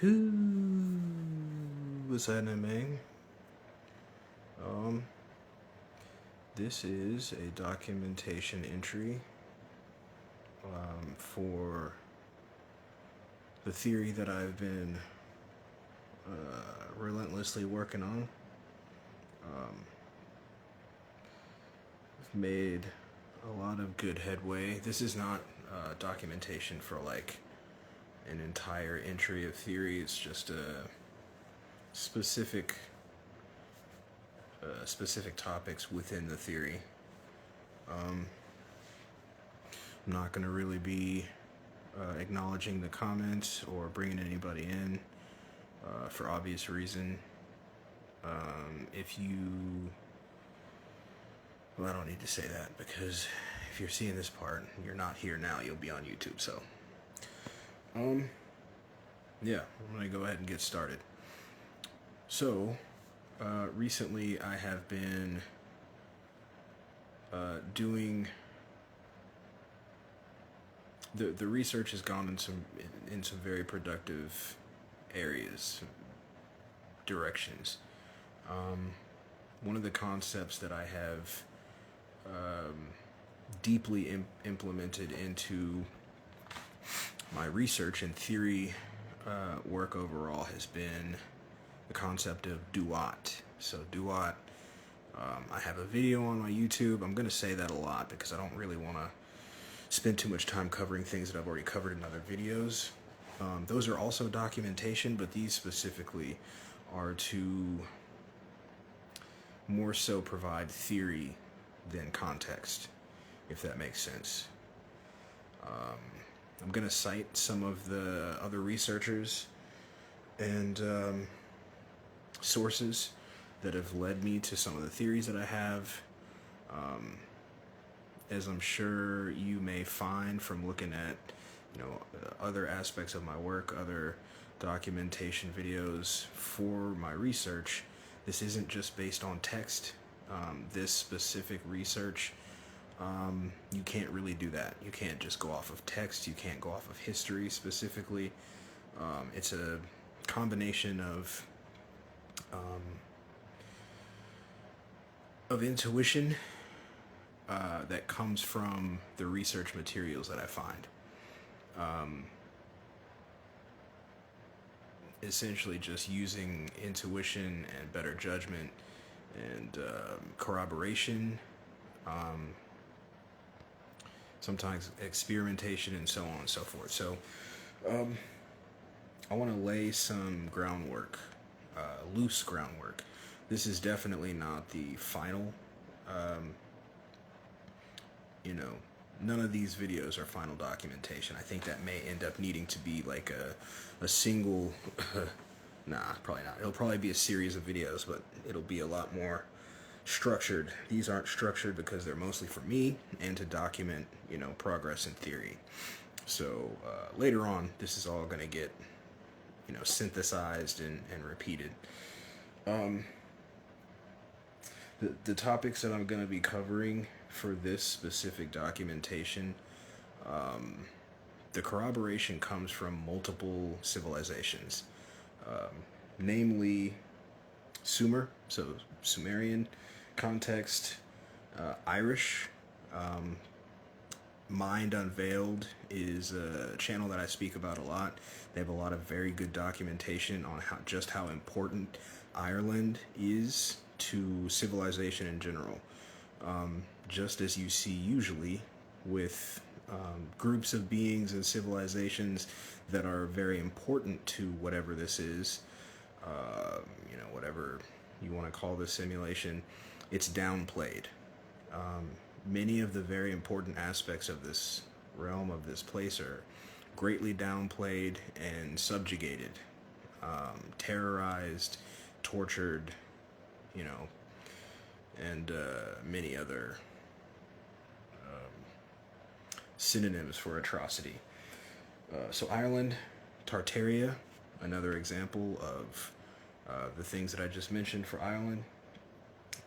Who was that name? Um, this is a documentation entry for the theory that I've been relentlessly working on. I've made a lot of good headway. This is not documentation for like an entire entry of theory. It's just a specific topics within the theory. I'm not going to really be acknowledging the comments or bringing anybody in for obvious reason. If you, well, I don't need to say that because if you're seeing this part, you're not here now. You'll be on YouTube. So, yeah, I'm gonna go ahead and get started. So, recently I have been doing the research has gone in some very productive areas, directions. One of the concepts that I have deeply implemented into my research and theory work overall has been the concept of duat. So duat, I have a video on my YouTube. I'm going to say that a lot because I don't really want to spend too much time covering things that I've already covered in other videos. Those are also documentation, but these specifically are to more so provide theory than context, if that makes sense. I'm going to cite some of the other researchers and sources that have led me to some of the theories that I have. As I'm sure you may find from looking at, other aspects of my work, other documentation videos for my research, this isn't just based on text. This specific research, you can't really do that. You can't just go off of text. You can't go off of history specifically. It's a combination of intuition that comes from the research materials that I find. Essentially just using intuition and better judgment and corroboration, sometimes experimentation, and so on and so forth. So I want to lay some groundwork, loose groundwork. This is definitely not the final, none of these videos are final documentation. I think that may end up needing to be like a single, nah, probably not. It'll probably be a series of videos, but it'll be a lot more structured. These aren't structured because they're mostly for me and to document, progress in theory. So later on, this is all going to get, synthesized and repeated. The topics that I'm going to be covering for this specific documentation, the corroboration comes from multiple civilizations, namely Sumer, so Sumerian context, Irish. Mind Unveiled is a channel that I speak about a lot. They have a lot of very good documentation on how important Ireland is to civilization in general. Just as you see usually with groups of beings and civilizations that are very important to whatever this is, whatever you want to call this simulation, it's downplayed. Many of the very important aspects of this realm, of this place, are greatly downplayed and subjugated, terrorized, tortured, and many other synonyms for atrocity. So Ireland, Tartaria, another example of the things that I just mentioned for Ireland.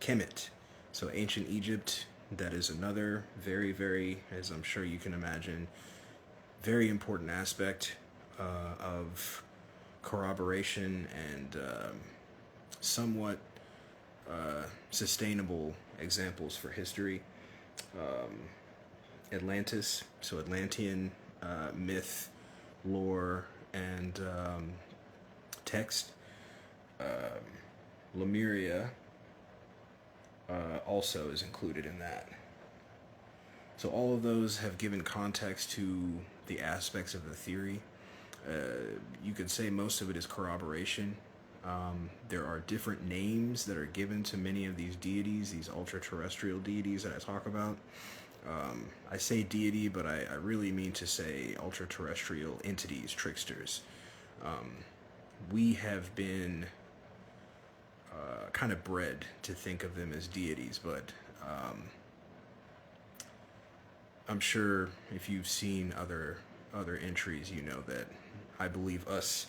Kemet, so ancient Egypt, that is another very, very, as I'm sure you can imagine, very important aspect of corroboration and somewhat sustainable examples for history. Atlantis, so Atlantean myth, lore, and text. Lemuria also is included in that. So all of those have given context to the aspects of the theory. You could say most of it is corroboration. There are different names that are given to many of these deities, these ultra-terrestrial deities that I talk about. I say deity, but I really mean to say ultra-terrestrial entities, tricksters. We have been kind of bred to think of them as deities, but I'm sure if you've seen other entries, you know that I believe us,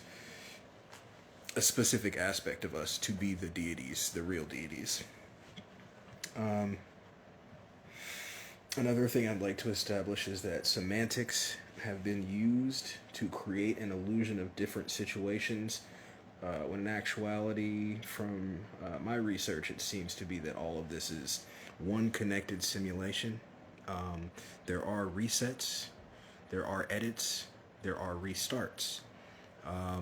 a specific aspect of us, to be the deities, the real deities. Another thing I'd like to establish is that semantics have been used to create an illusion of different situations, when in actuality, from my research, it seems to be that all of this is one connected simulation. There are resets, there are edits, there are restarts. I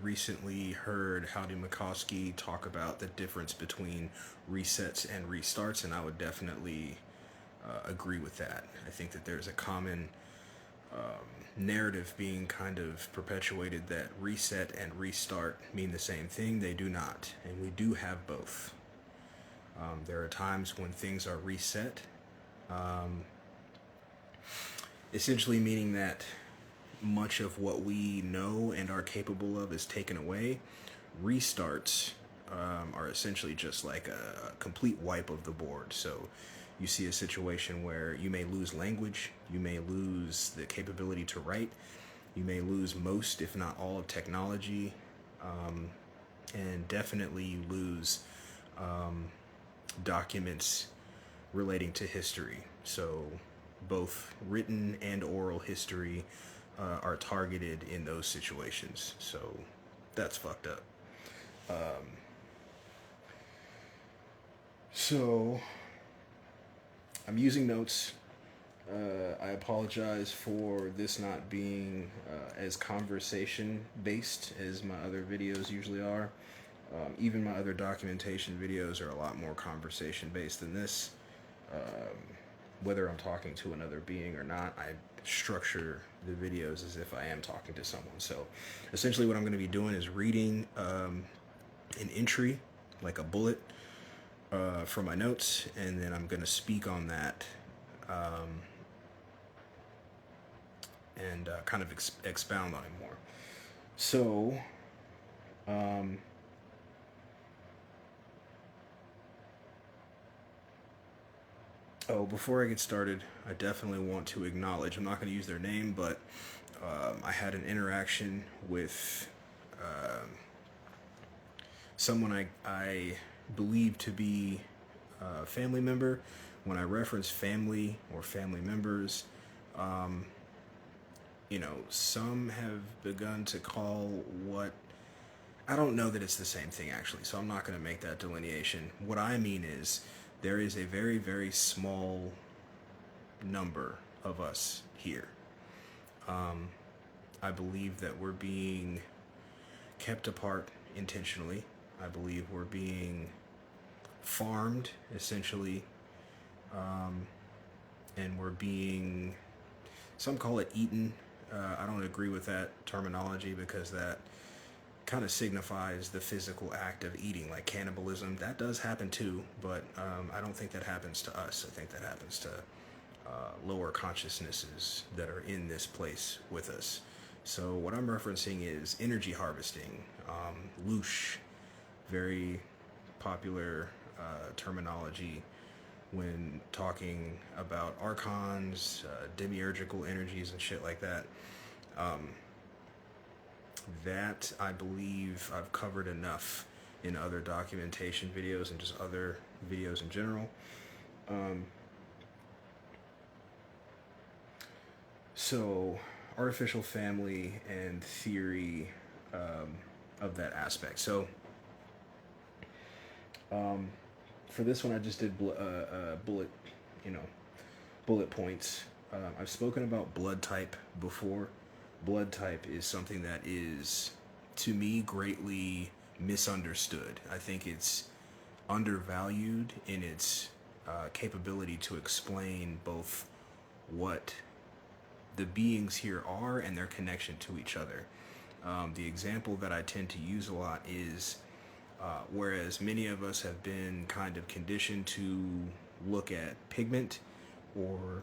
recently heard Howdy McCoskey talk about the difference between resets and restarts, and I would definitely agree with that. I think that there's a common narrative being kind of perpetuated that reset and restart mean the same thing. They do not, and we do have both. There are times when things are reset, essentially meaning that much of what we know and are capable of is taken away. Restarts are essentially just like a complete wipe of the board. So you see a situation where you may lose language, you may lose the capability to write, you may lose most, if not all, of technology, and definitely you lose documents relating to history. So both written and oral history are targeted in those situations. So that's fucked up. So I'm using notes. I apologize for this not being as conversation based as my other videos usually are. Even my other documentation videos are a lot more conversation based than this. Whether I'm talking to another being or not, I structure the videos as if I am talking to someone. So essentially what I'm going to be doing is reading an entry, like a bullet, from my notes, and then I'm going to speak on that and kind of expound on it more. So before I get started, I definitely want to acknowledge, I'm not going to use their name, but I had an interaction with someone I believe to be a family member. When I reference family or family members, some have begun to call what, I don't know that it's the same thing actually, so I'm not going to make that delineation. What I mean is, there is a very, very small number of us here. I believe that we're being kept apart intentionally. I believe we're being farmed, essentially. And we're being, some call it eaten. I don't agree with that terminology because that kind of signifies the physical act of eating, like cannibalism. That does happen too, but I don't think that happens to us. I think that happens to lower consciousnesses that are in this place with us. So what I'm referencing is energy harvesting, loosh, very popular terminology when talking about archons, demiurgical energies and shit like that. That, I believe, I've covered enough in other documentation videos and just other videos in general. So artificial family and theory of that aspect. So for this one, I just did bullet, bullet points. I've spoken about blood type before. Blood type is something that is, to me, greatly misunderstood. I think it's undervalued in its capability to explain both what the beings here are and their connection to each other. The example that I tend to use a lot is whereas many of us have been kind of conditioned to look at pigment or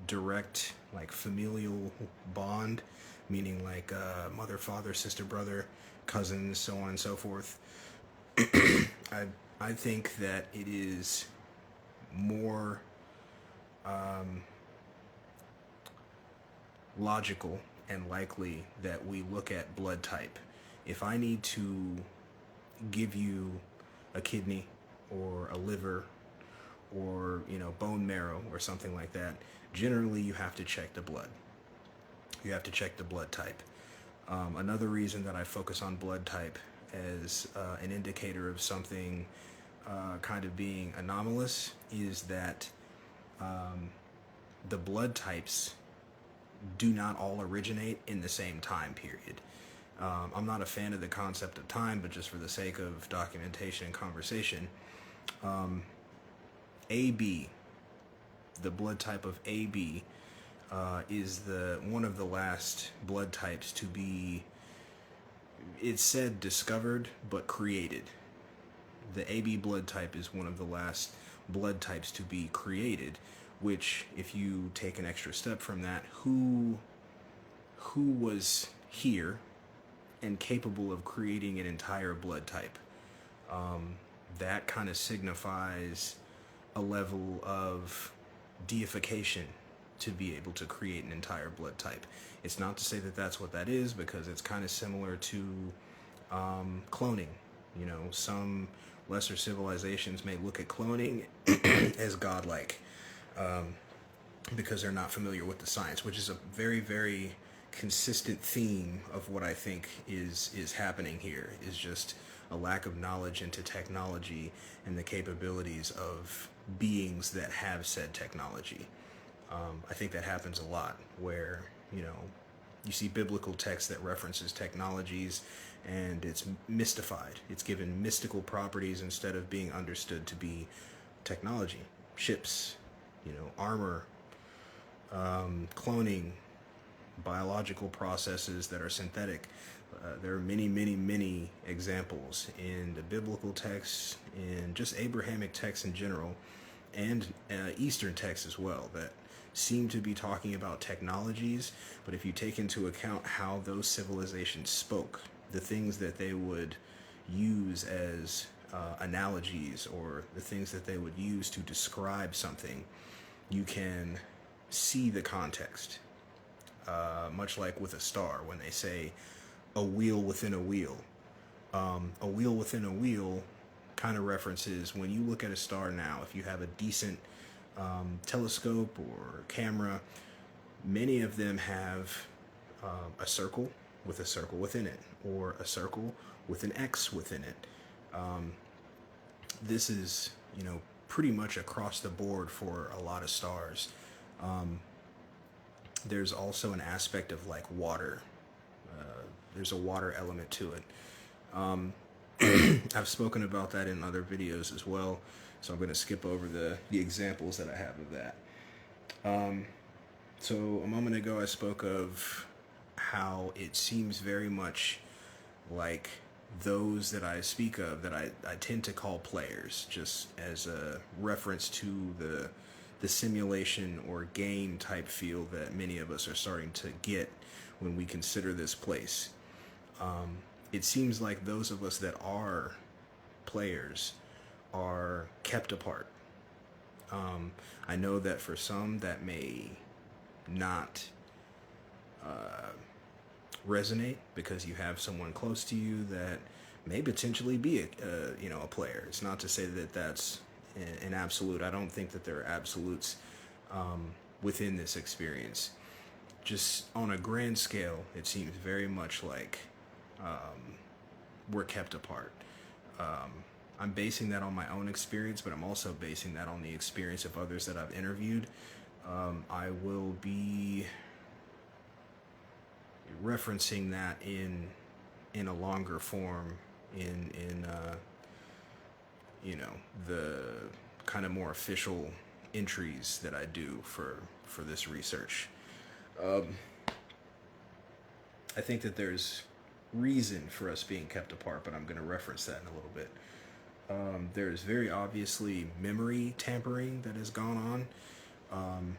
direct, like, familial bond, meaning like mother, father, sister, brother, cousins, so on and so forth. I think that it is more logical and likely that we look at blood type. If I need to give you a kidney or a liver or bone marrow or something like that, generally you have to check the blood. You have to check the blood type. Another reason that I focus on blood type as an indicator of something kind of being anomalous is that the blood types do not all originate in the same time period. I'm not a fan of the concept of time, but just for the sake of documentation and conversation, AB, the blood type of AB, is one of the last blood types to be, it's said, discovered but created. The AB blood type is one of the last blood types to be created, which, if you take an extra step from that, who was here and capable of creating an entire blood type? That kind of signifies a level of deification to be able to create an entire blood type. It's not to say that that's what that is, because it's kind of similar to cloning. Some lesser civilizations may look at cloning as godlike because they're not familiar with the science, which is a very, very consistent theme of what I think is happening here, is just a lack of knowledge into technology and the capabilities of beings that have said technology. I think that happens a lot, where you see biblical text that references technologies and it's mystified. It's given mystical properties instead of being understood to be technology. Ships, armor, cloning, biological processes that are synthetic. There are many, many, many examples in the biblical texts, in just Abrahamic texts in general, and Eastern texts as well, that seem to be talking about technologies. But if you take into account how those civilizations spoke, the things that they would use as analogies, or the things that they would use to describe something, you can see the context. Much like with a star, when they say a wheel within a wheel. A wheel within a wheel kind of references, when you look at a star now, if you have a decent telescope or camera, many of them have a circle with a circle within it, or a circle with an X within it. This is, pretty much across the board for a lot of stars. There's also an aspect of, like, water. There's a water element to it. I've spoken about that in other videos as well, so I'm going to skip over the examples that I have of that. So a moment ago I spoke of how it seems very much like those that I speak of, that I tend to call players, just as a reference to the simulation or game type feel that many of us are starting to get when we consider this place. It seems like those of us that are players are kept apart. I know that for some that may not resonate, because you have someone close to you that may potentially be a player. It's not to say that that's an absolute. I don't think that there are absolutes within this experience. just on a grand scale, it seems very much like we're kept apart. I'm basing that on my own experience, but I'm also basing that on the experience of others that I've interviewed. I will be referencing that in a longer form in the kind of more official entries that I do for this research. I think that there's reason for us being kept apart, but I'm going to reference that in a little bit. There's very obviously memory tampering that has gone on.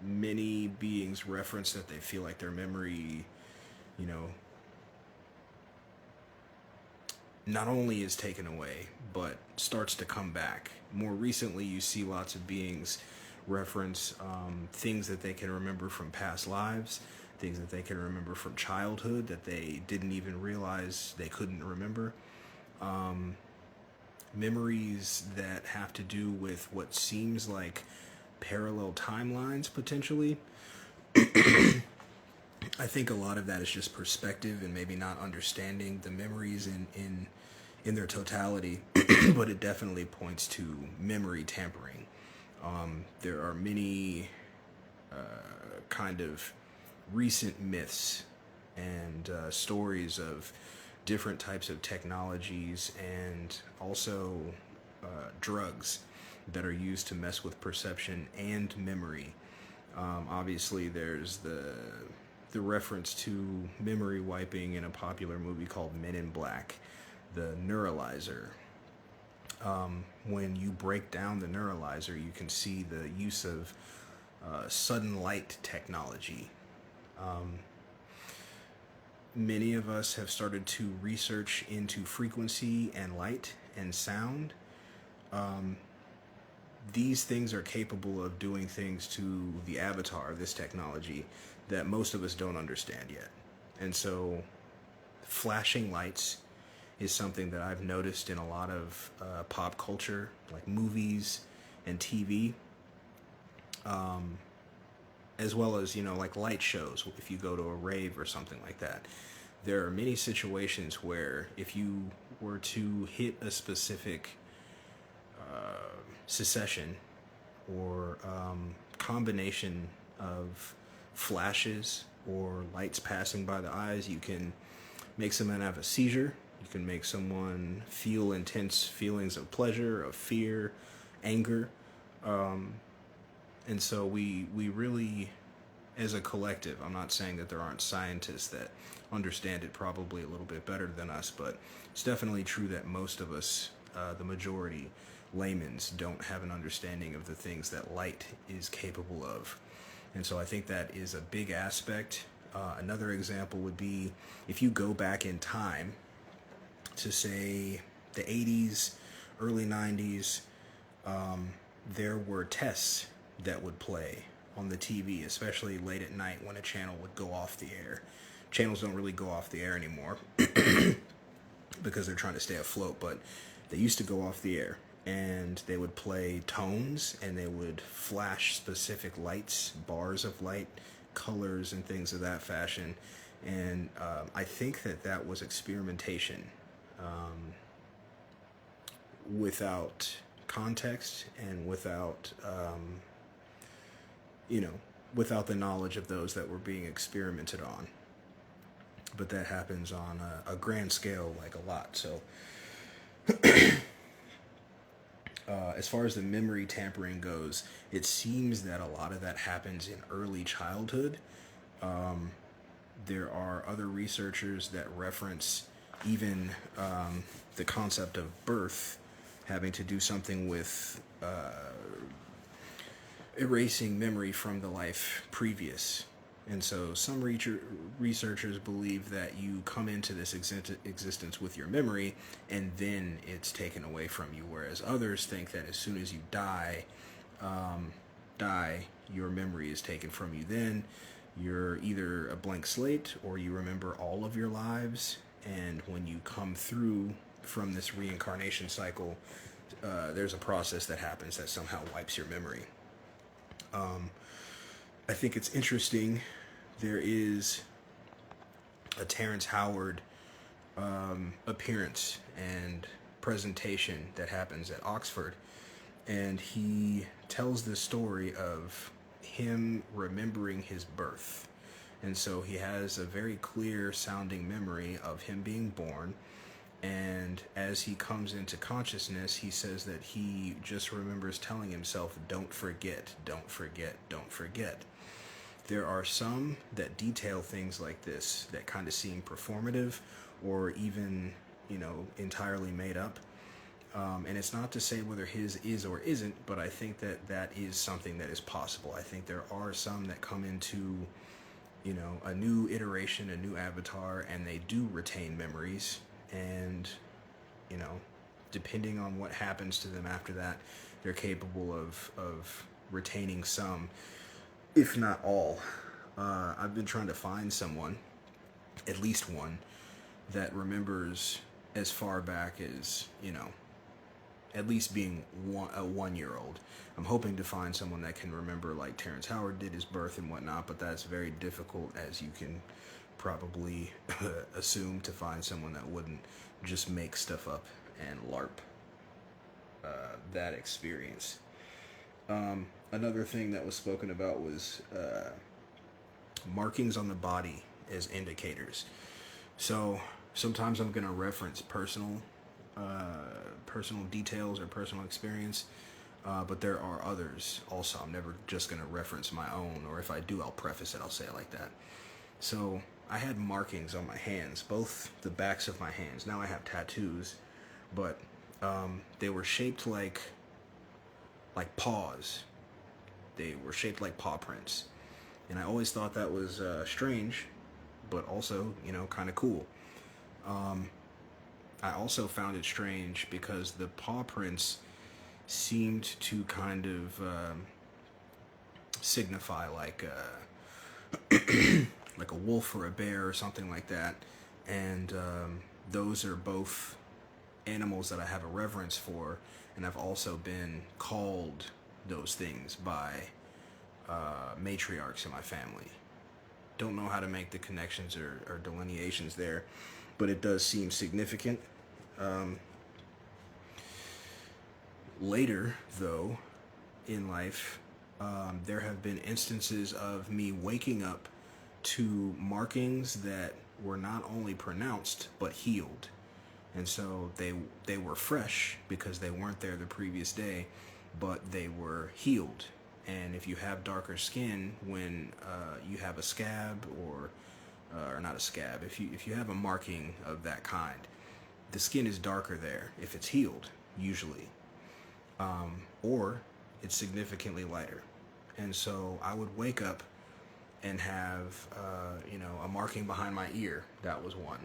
Many beings reference that they feel like their memory, not only is taken away, but starts to come back. More recently, you see lots of beings reference things that they can remember from past lives, things that they can remember from childhood that they didn't even realize they couldn't remember. Memories that have to do with what seems like parallel timelines, potentially. I think a lot of that is just perspective and maybe not understanding the memories in their totality, but it definitely points to memory tampering. There are many kind of recent myths and stories of different types of technologies and also drugs that are used to mess with perception and memory. Obviously, there's the reference to memory wiping in a popular movie called Men in Black, the neuralizer. When you break down the neuralizer, you can see the use of sudden light technology. Many of us have started to research into frequency and light and sound. These things are capable of doing things to the avatar of this technology that most of us don't understand yet. And so flashing lights is something that I've noticed in a lot of pop culture, like movies and TV, as well as, like light shows. If you go to a rave or something like that, there are many situations where if you were to hit a specific succession or combination of flashes or lights passing by the eyes, you can make someone have a seizure. You can make someone feel intense feelings of pleasure, of fear, anger. And so we really, as a collective, I'm not saying that there aren't scientists that understand it probably a little bit better than us, but it's definitely true that most of us, the majority, laymen's, don't have an understanding of the things that light is capable of. And so I think that is a big aspect. Another example would be if you go back in time to, say, the 80s, early 90s, there were tests that would play on the TV, especially late at night when a channel would go off the air. Channels don't really go off the air anymore because they're trying to stay afloat, but they used to go off the air, and they would play tones, and they would flash specific lights, bars of light, colors, and things of that fashion. And I think that was experimentation without context and without without the knowledge of those that were being experimented on. But that happens on a grand scale, like a lot. So as far as the memory tampering goes, it seems that a lot of that happens in early childhood. There are other researchers that reference even the concept of birth having to do something with erasing memory from the life previous. And so some researchers believe that you come into this existence with your memory and then it's taken away from you, whereas others think that as soon as you die, your memory is taken from you. Then you're either a blank slate or you remember all of your lives, and when you come through from this reincarnation cycle, there's a process that happens that somehow wipes your memory. I think it's interesting. There is a Terrence Howard appearance and presentation that happens at Oxford, and he tells the story of him remembering his birth. And so he has a very clear sounding memory of him being born. And as he comes into consciousness, he says that he just remembers telling himself, don't forget, don't forget, don't forget. There are some that detail things like this that kind of seem performative or even, entirely made up. And it's not to say whether his is or isn't, but I think that that is something that is possible. I think there are some that come into, a new iteration, a new avatar, and they do retain memories. And, depending on what happens to them after that, they're capable of retaining some, if not all. I've been trying to find someone, at least one, that remembers as far back as, at least being a 1-year-old. I'm hoping to find someone that can remember like Terrence Howard did his birth and whatnot, but that's very difficult, as you can probably assume, to find someone that wouldn't just make stuff up and LARP that experience. Another thing that was spoken about was markings on the body as indicators. So sometimes I'm going to reference personal details or personal experience, but there are others also. I'm never just going to reference my own, or if I do, I'll preface it, I'll say it like that. So I had markings on my hands, both the backs of my hands. Now I have tattoos, but they were shaped like paws. They were shaped like paw prints. And I always thought that was strange, but also, kind of cool. I also found it strange because the paw prints seemed to kind of signify like like a wolf or a bear or something like that. And those are both animals that I have a reverence for, and I've also been called those things by matriarchs in my family. Don't know how to make the connections or delineations there, but it does seem significant. Later, though, in life, there have been instances of me waking up to markings that were not only pronounced but healed. And so they were fresh because they weren't there the previous day, but they were healed. And if you have darker skin, when you have a scab or not a scab, if you have a marking of that kind, the skin is darker there if it's healed, usually, or it's significantly lighter. And so I would wake up and have a marking behind my ear. That was one.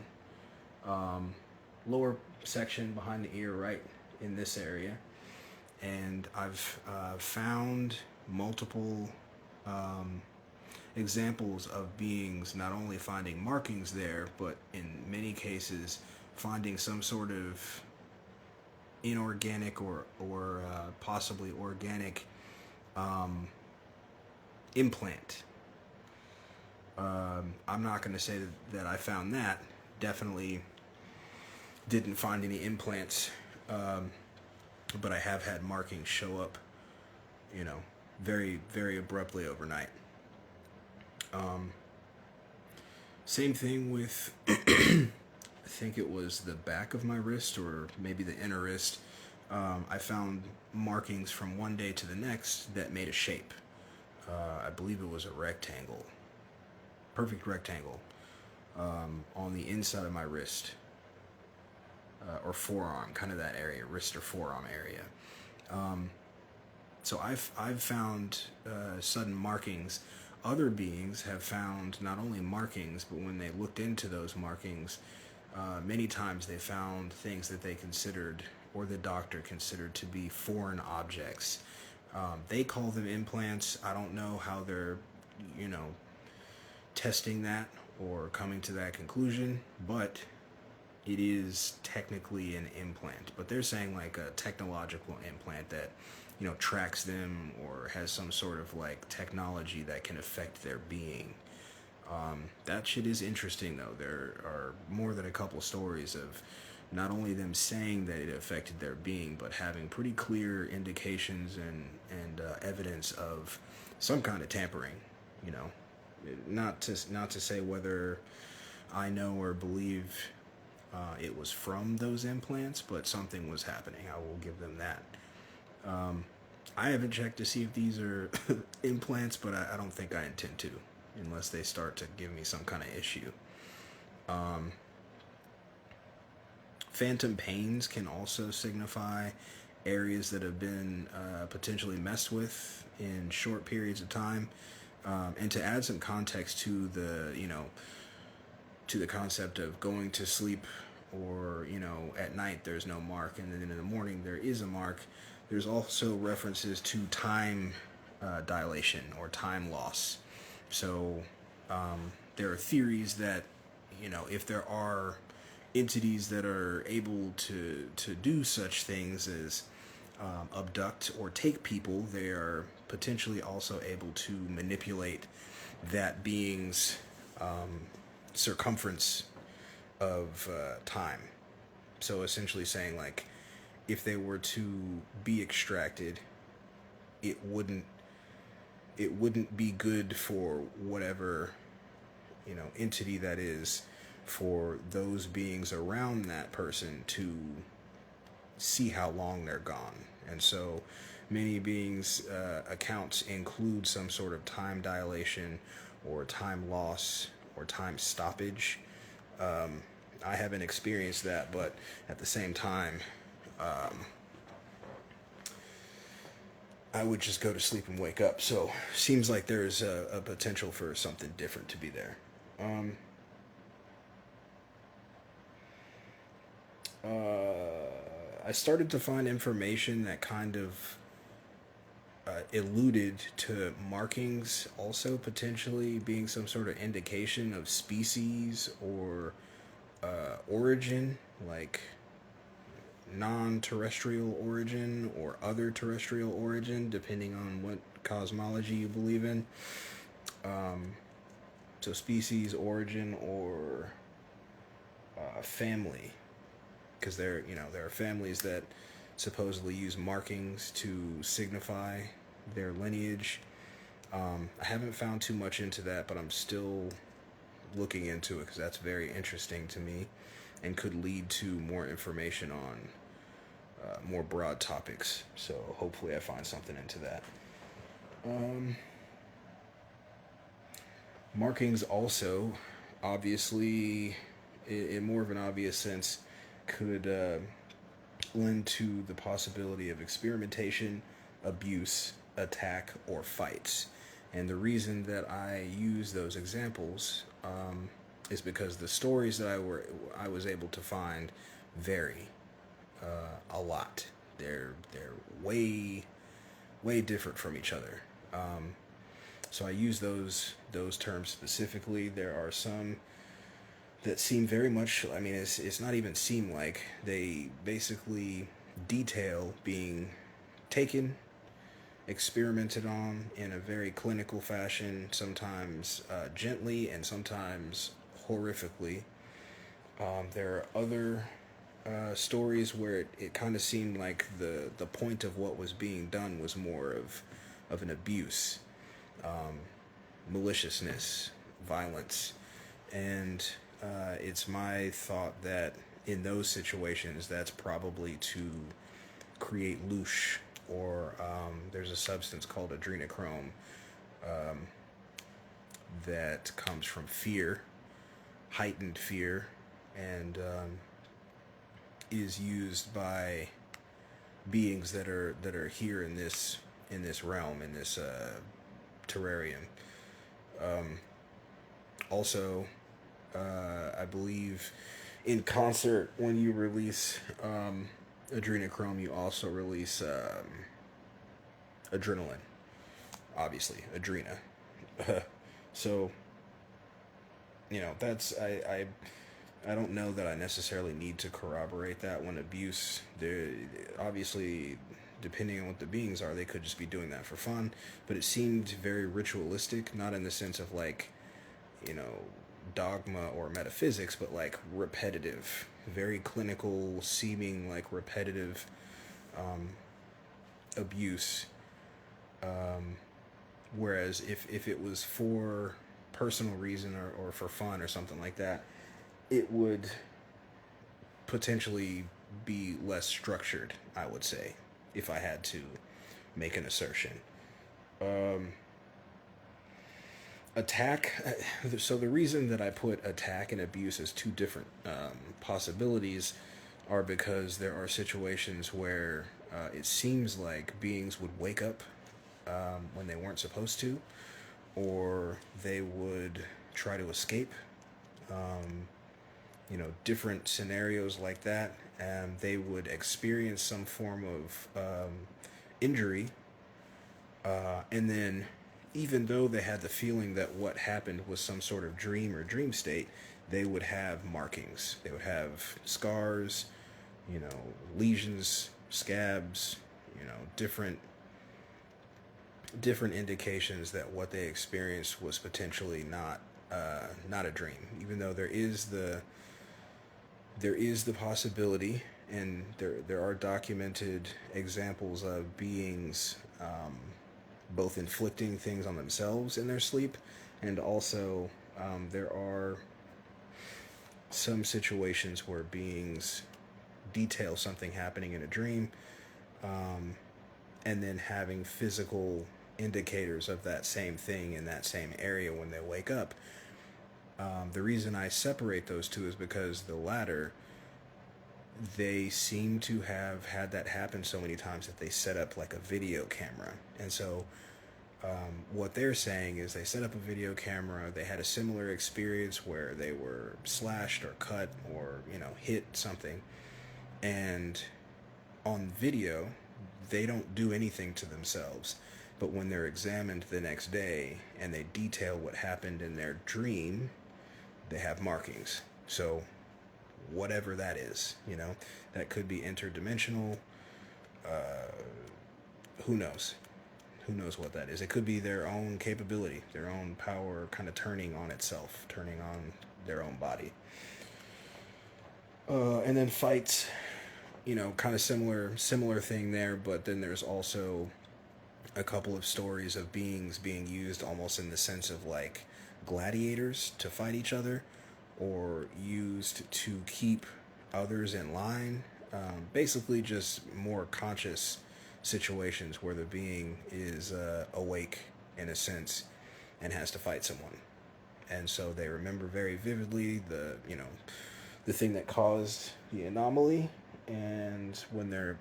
Lower section behind the ear, right in this area. And I've found multiple examples of beings not only finding markings there, but in many cases finding some sort of inorganic or possibly organic implant. I'm not going to say that I found that. Definitely didn't find any implants, but I have had markings show up, very, very abruptly overnight. Same thing with, I think it was the back of my wrist or maybe the inner wrist. I found markings from one day to the next that made a shape. I believe it was a rectangle, perfect rectangle, on the inside of my wrist. Or forearm, kind of that area, wrist or forearm area. So I've found sudden markings. Other beings have found not only markings, but when they looked into those markings, many times they found things that they considered, or the doctor considered, to be foreign objects. They call them implants. I don't know how they're, testing that or coming to that conclusion, but it is technically an implant. But they're saying like a technological implant that tracks them or has some sort of like technology that can affect their being. That shit is interesting though. There are more than a couple stories of not only them saying that it affected their being, but having pretty clear indications and evidence of some kind of tampering. You know, not to say whether I know or believe it was from those implants, but something was happening. I will give them that. I haven't checked to see if these are implants, but I don't think I intend to, unless they start to give me some kind of issue. Phantom pains can also signify areas that have been potentially messed with in short periods of time. And to add some context to the concept of going to sleep, or at night there's no mark and then in the morning there is a mark, there's also references to time dilation or time loss. So there are theories that if there are entities that are able to do such things as abduct or take people, they are potentially also able to manipulate that being's circumference of time. So essentially saying, like, if they were to be extracted, it wouldn't be good for whatever entity that is, for those beings around that person to see how long they're gone. And so many beings accounts include some sort of time dilation or time loss or time stoppage. I haven't experienced that, but at the same time, I would just go to sleep and wake up. So seems like there's a potential for something different to be there. I started to find information that kind of alluded to markings also potentially being some sort of indication of species or origin, like non-terrestrial origin or other terrestrial origin, depending on what cosmology you believe in. So species, origin, or family, because there are families that supposedly use markings to signify their lineage. I haven't found too much into that, but I'm still looking into it because that's very interesting to me and could lead to more information on more broad topics. So hopefully I find something into that. Markings also, obviously, in more of an obvious sense, could lend to the possibility of experimentation, abuse, attack, or fights. And the reason that I use those examples is because the stories that I was able to find vary a lot. They're way different from each other. So I use those terms specifically. There are some that seem very much, I mean, it's not even seem like, they basically detail being taken, experimented on in a very clinical fashion, sometimes gently and sometimes horrifically. There are other stories where it kind of seemed like the point of what was being done was more of an abuse, maliciousness, violence, and it's my thought that in those situations that's probably to create loosh, or there's a substance called adrenochrome that comes from fear, heightened fear, and is used by beings that are here in this realm, in this terrarium. Also, I believe in concert, when you release adrenochrome, you also release adrenaline. Obviously, adrena. So, that's I don't know that I necessarily need to corroborate that. When abuse, there obviously depending on what the beings are, they could just be doing that for fun. But it seemed very ritualistic, not in the sense of like, you know, dogma or metaphysics, but like repetitive, very clinical, seeming like repetitive abuse. Whereas if it was for personal reason or for fun or something like that, it would potentially be less structured, I would say, if I had to make an assertion. Attack, so the reason that I put attack and abuse as two different possibilities are because there are situations where it seems like beings would wake up when they weren't supposed to, or they would try to escape. You know, different scenarios like that, and they would experience some form of injury, and then even though they had the feeling that what happened was some sort of dream or dream state, they would have markings. They would have scars, you know, lesions, scabs, you know, different indications that what they experienced was potentially not a dream, even though there is the possibility, and there are documented examples of beings both inflicting things on themselves in their sleep, and also there are some situations where beings detail something happening in a dream, and then having physical indicators of that same thing in that same area when they wake up. The reason I separate those two is because the latter, they seem to have had that happen so many times that they set up like a video camera. And so what they're saying is they set up a video camera, they had a similar experience where they were slashed or cut or, you know, hit something, and on video they don't do anything to themselves. But when they're examined the next day and they detail what happened in their dream, they have markings. So whatever that is, you know, that could be interdimensional. Who knows? Who knows what that is? It could be their own capability, their own power kind of turning on itself, turning on their own body. And then fights, you know, kind of similar thing there, but then there's also a couple of stories of beings being used almost in the sense of like gladiators to fight each other, or used to keep others in line. Basically just more conscious situations where the being is awake in a sense and has to fight someone. And so they remember very vividly the thing that caused the anomaly, and when they're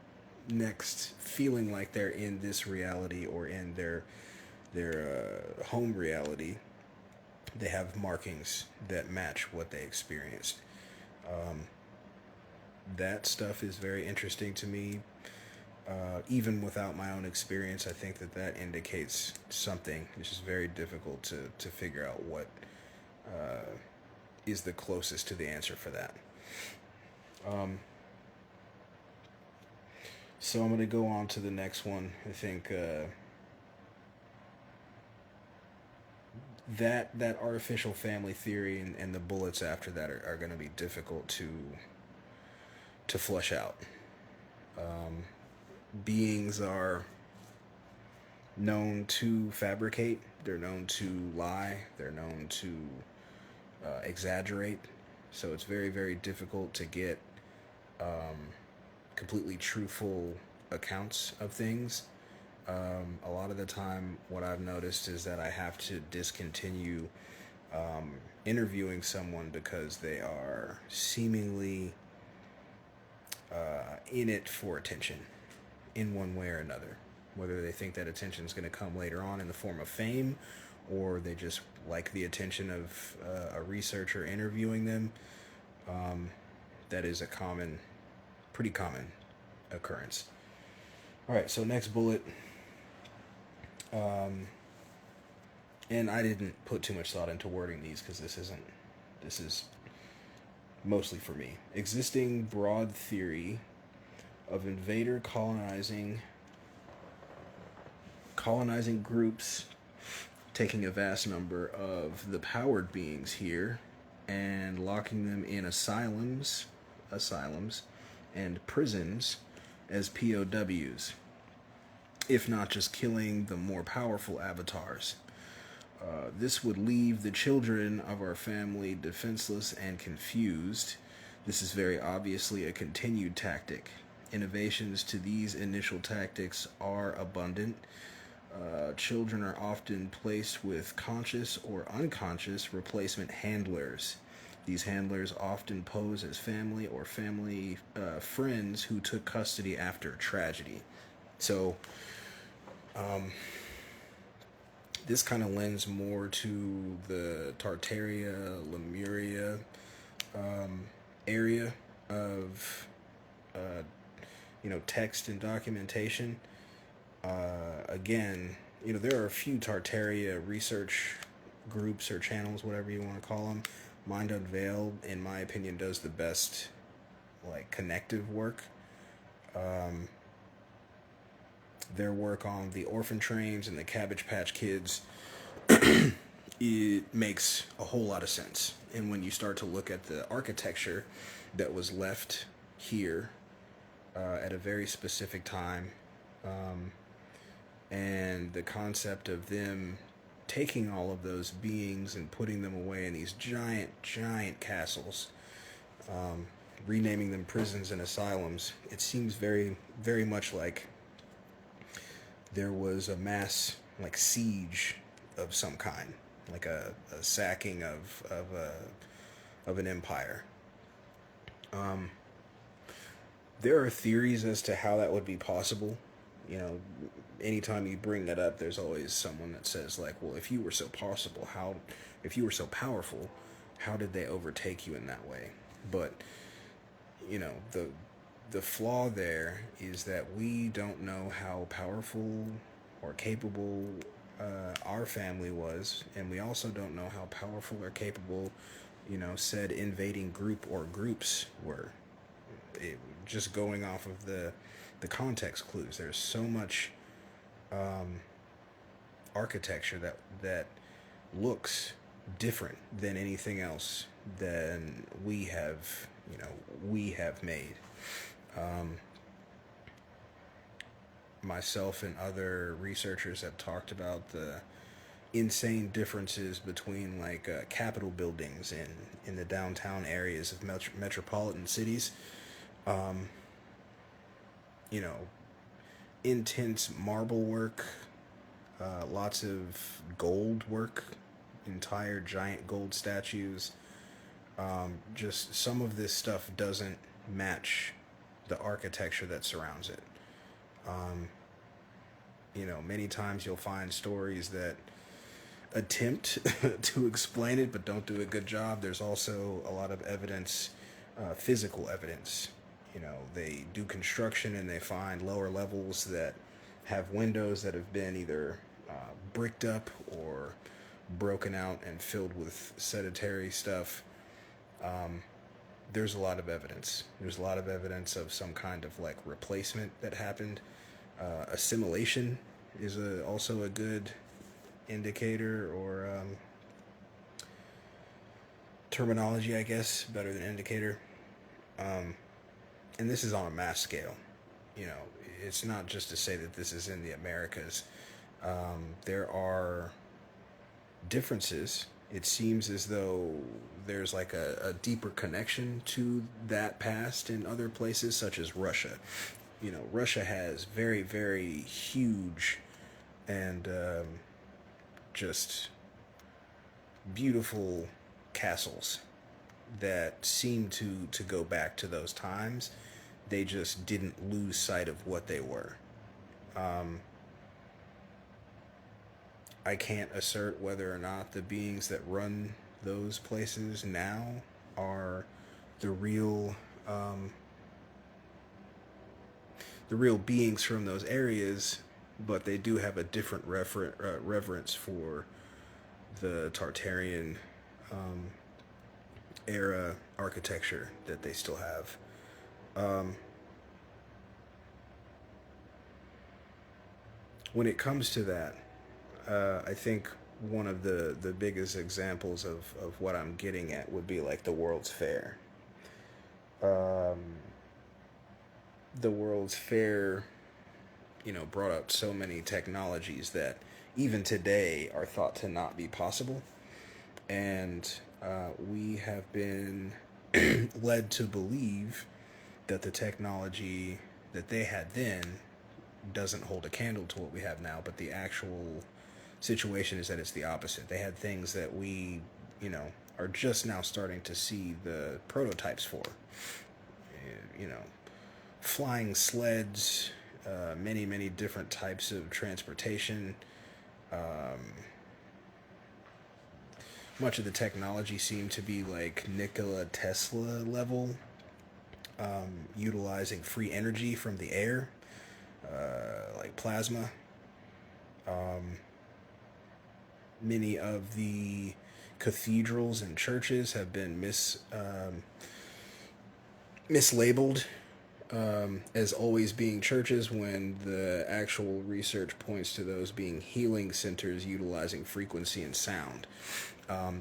next feeling like they're in this reality or in their home reality, they have markings that match what they experienced. That stuff is very interesting to me. Even without my own experience, I think that indicates something. It's just very difficult to figure out what is the closest to the answer for that. So I'm going to go on to the next one. I think that artificial family theory and the bullets after that are going to be difficult to flush out. Beings are known to fabricate. They're known to lie. They're known to exaggerate. So it's very, very difficult to get completely truthful accounts of things. A lot of the time, what I've noticed is that I have to discontinue interviewing someone because they are seemingly in it for attention in one way or another. Whether they think that attention is going to come later on in the form of fame, or they just like the attention of a researcher interviewing them. That is a pretty common occurrence. All right, so next bullet. And I didn't put too much thought into wording these because this is mostly for me. Existing broad theory of invader colonizing colonizing groups, taking a vast number of the powered beings here and locking them in asylums, and prisons as POWs, if not just killing the more powerful avatars. This would leave the children of our family defenseless and confused. This is very obviously a continued tactic. Innovations to these initial tactics are abundant. Children are often placed with conscious or unconscious replacement handlers. These handlers often pose as family or family friends who took custody after tragedy. So, this kind of lends more to the Tartaria, Lemuria area of, text and documentation. Again, there are a few Tartaria research groups or channels, whatever you want to call them. Mind Unveiled, in my opinion, does the best, connective work. Their work on the orphan trains and the Cabbage Patch Kids, it makes a whole lot of sense. And when you start to look at the architecture that was left here at a very specific time, and the concept of them taking all of those beings and putting them away in these giant castles, renaming them prisons and asylums, it seems very, very much like there was a mass, siege of some kind, like a sacking of an empire. There are theories as to how that would be possible. Anytime you bring that up, there's always someone that says, well, if you were so powerful, how did they overtake you in that way? But, the flaw there is that we don't know how powerful or capable our family was, and we also don't know how powerful or capable, said invading group or groups were. Just going off of the context clues, there's so much architecture that looks different than anything else than we have made. Myself and other researchers have talked about the insane differences between Capitol buildings in the downtown areas of metropolitan cities. Intense marble work, lots of gold work, entire giant gold statues. Just some of this stuff doesn't match the architecture that surrounds it. Many times you'll find stories that attempt to explain it but don't do a good job. There's also a lot of evidence, physical evidence. They do construction and they find lower levels that have windows that have been either bricked up or broken out and filled with sedentary stuff. There's a lot of evidence. There's a lot of evidence of some kind of replacement that happened. Assimilation is also a good indicator, or terminology, I guess, better than indicator. And this is on a mass scale. It's not just to say that this is in the Americas. There are differences. It seems as though there's a deeper connection to that past in other places, such as Russia. Russia has very, very huge and just beautiful castles that seem to go back to those times. They just didn't lose sight of what they were. I can't assert whether or not the beings that run those places now are the real beings from those areas, but they do have a different reverence for the Tartarian era architecture that they still have. when it comes to that, I think one of the biggest examples of what I'm getting at would be like the World's Fair. Um, the World's Fair, brought up so many technologies that even today are thought to not be possible. And we have been led to believe that the technology that they had then doesn't hold a candle to what we have now, but the actual situation is that it's the opposite. They had things that we, are just now starting to see the prototypes for. You know, flying sleds, many, many different types of transportation. Much of the technology seemed to be like Nikola Tesla level, utilizing free energy from the air, like plasma. Many of the cathedrals and churches have been mislabeled as always being churches when the actual research points to those being healing centers utilizing frequency and sound.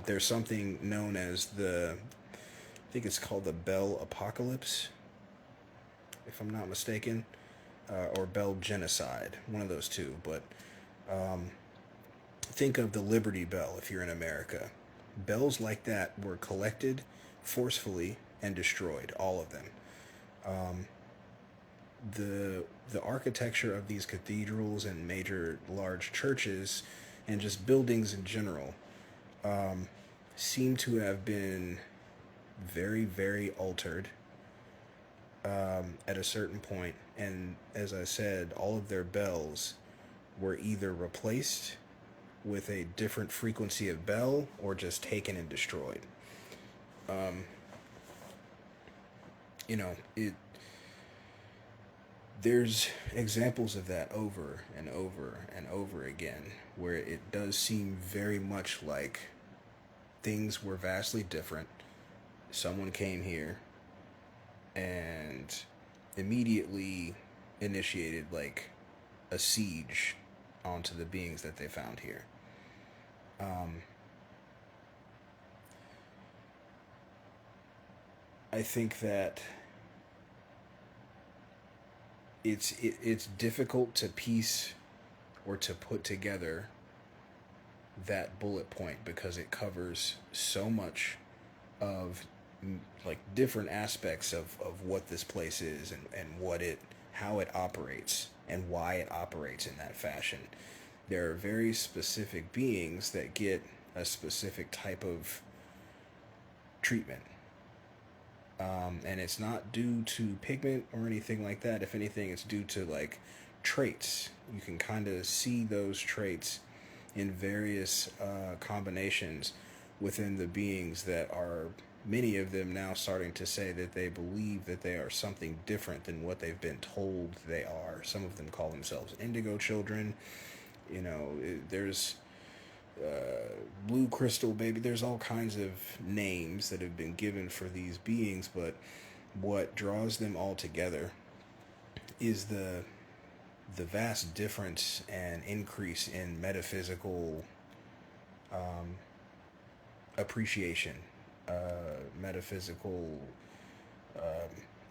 There's something known as I think it's called the Bell Apocalypse, if I'm not mistaken, or Bell Genocide, one of those two. But think of the Liberty Bell if you're in America. Bells like that were collected forcefully and destroyed, all of them. The architecture of these cathedrals and major large churches and just buildings in general seem to have been very, very altered at a certain point. And as I said, all of their bells were either replaced with a different frequency of bell or just taken and destroyed. There's examples of that over and over and over again, where it does seem very much like things were vastly different. Someone came here and immediately initiated like a siege onto the beings that they found here. I think that it's difficult to piece or to put together that bullet point because it covers so much of like different aspects of what this place is and how it operates and why it operates in that fashion. There are very specific beings that get a specific type of treatment. And it's not due to pigment or anything like that. If anything, it's due to like traits. You can kind of see those traits in various combinations within the beings that are, many of them now starting to say that they believe that they are something different than what they've been told they are. Some of them call themselves indigo children. There's blue crystal baby. There's all kinds of names that have been given for these beings, but what draws them all together is the vast difference and increase in metaphysical appreciation, metaphysical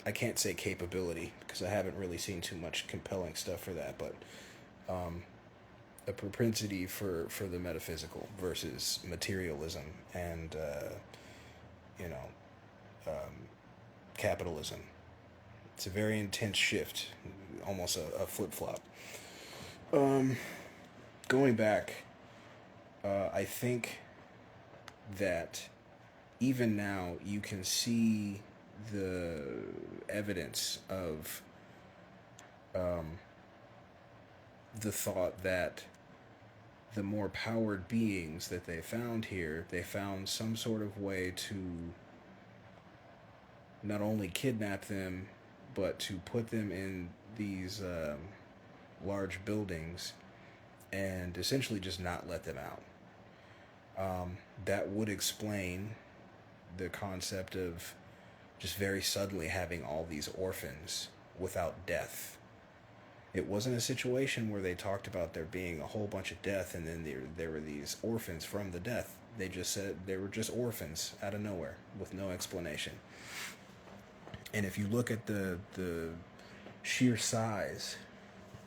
I can't say capability because I haven't really seen too much compelling stuff for that, but a propensity for the metaphysical versus materialism and capitalism. It's a very intense shift, almost a flip-flop. Going back, I think that even now you can see the evidence of the thought that the more powered beings that they found here, they found some sort of way to not only kidnap them, but to put them in these large buildings and essentially just not let them out. That would explain the concept of just very suddenly having all these orphans without death. It wasn't a situation where they talked about there being a whole bunch of death and then there were these orphans from the death. They just said they were just orphans out of nowhere with no explanation. And if you look at the sheer size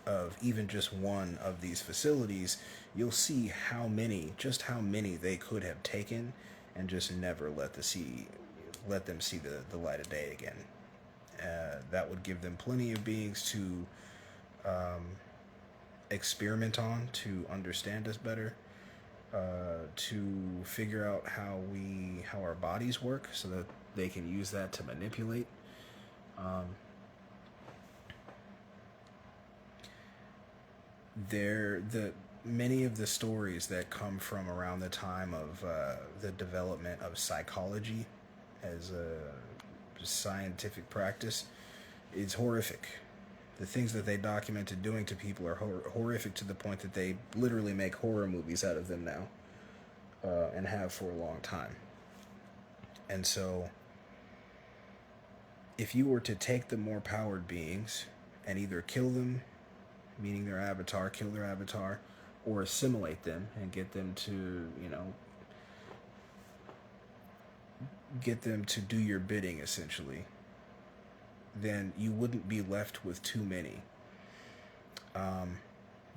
of even just one of these facilities, you'll see how many they could have taken and just never let them see the light of day again. That would give them plenty of beings to experiment on, to understand us better, to figure out how our bodies work, so that they can use that to manipulate. The many of the stories that come from around the time of the development of psychology as a scientific practice is horrific. The things that they documented doing to people are horrific, to the point that they literally make horror movies out of them now, and have for a long time. And so, if you were to take the more powered beings and either kill them, meaning kill their avatar, or assimilate them and get them to, get them to do your bidding, essentially, then you wouldn't be left with too many.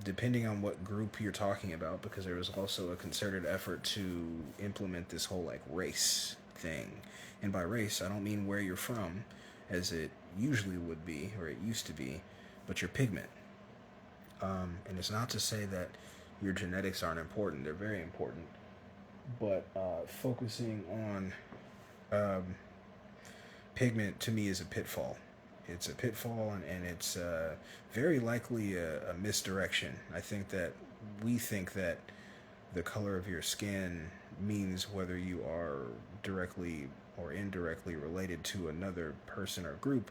Depending on what group you're talking about, because there was also a concerted effort to implement this whole race thing. And by race, I don't mean where you're from, as it usually would be, or it used to be, but your pigment. And it's not to say that your genetics aren't important. They're very important. But focusing on pigment, to me, is a pitfall. It's a pitfall, and it's very likely a misdirection. I think that we think that the color of your skin means whether you are directly or indirectly related to another person or group,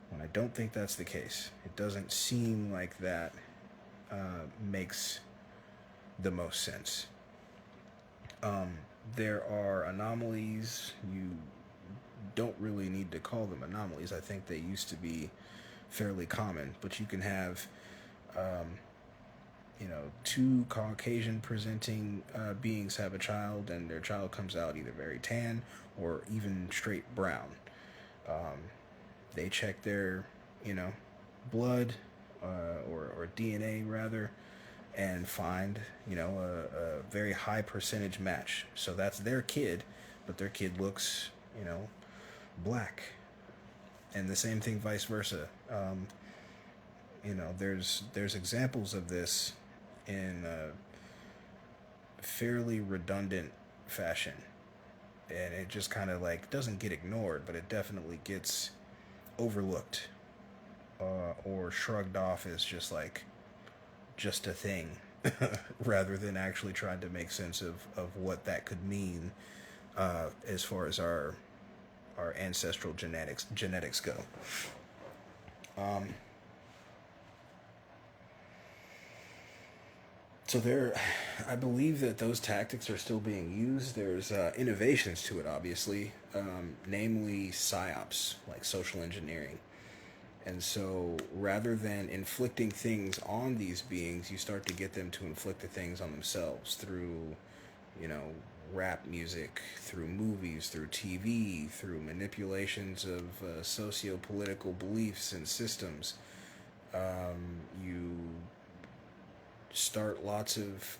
when I don't think that's the case. It doesn't seem like that makes the most sense. There are anomalies. You don't really need to call them anomalies. I think they used to be fairly common, but you can have two Caucasian presenting beings have a child, and their child comes out either very tan or even straight brown. They check their blood or DNA rather, and find a very high percentage match. So that's their kid, but their kid looks black, and the same thing vice versa. There's examples of this in a fairly redundant fashion, and it just kind of doesn't get ignored, but it definitely gets overlooked or shrugged off as just a thing, rather than actually trying to make sense of what that could mean as far as our ancestral genetics go. So I believe that those tactics are still being used. There's innovations to it, obviously, namely psyops, like social engineering. And so rather than inflicting things on these beings, you start to get them to inflict the things on themselves through, rap music, through movies, through TV, through manipulations of socio-political beliefs and systems. You start lots of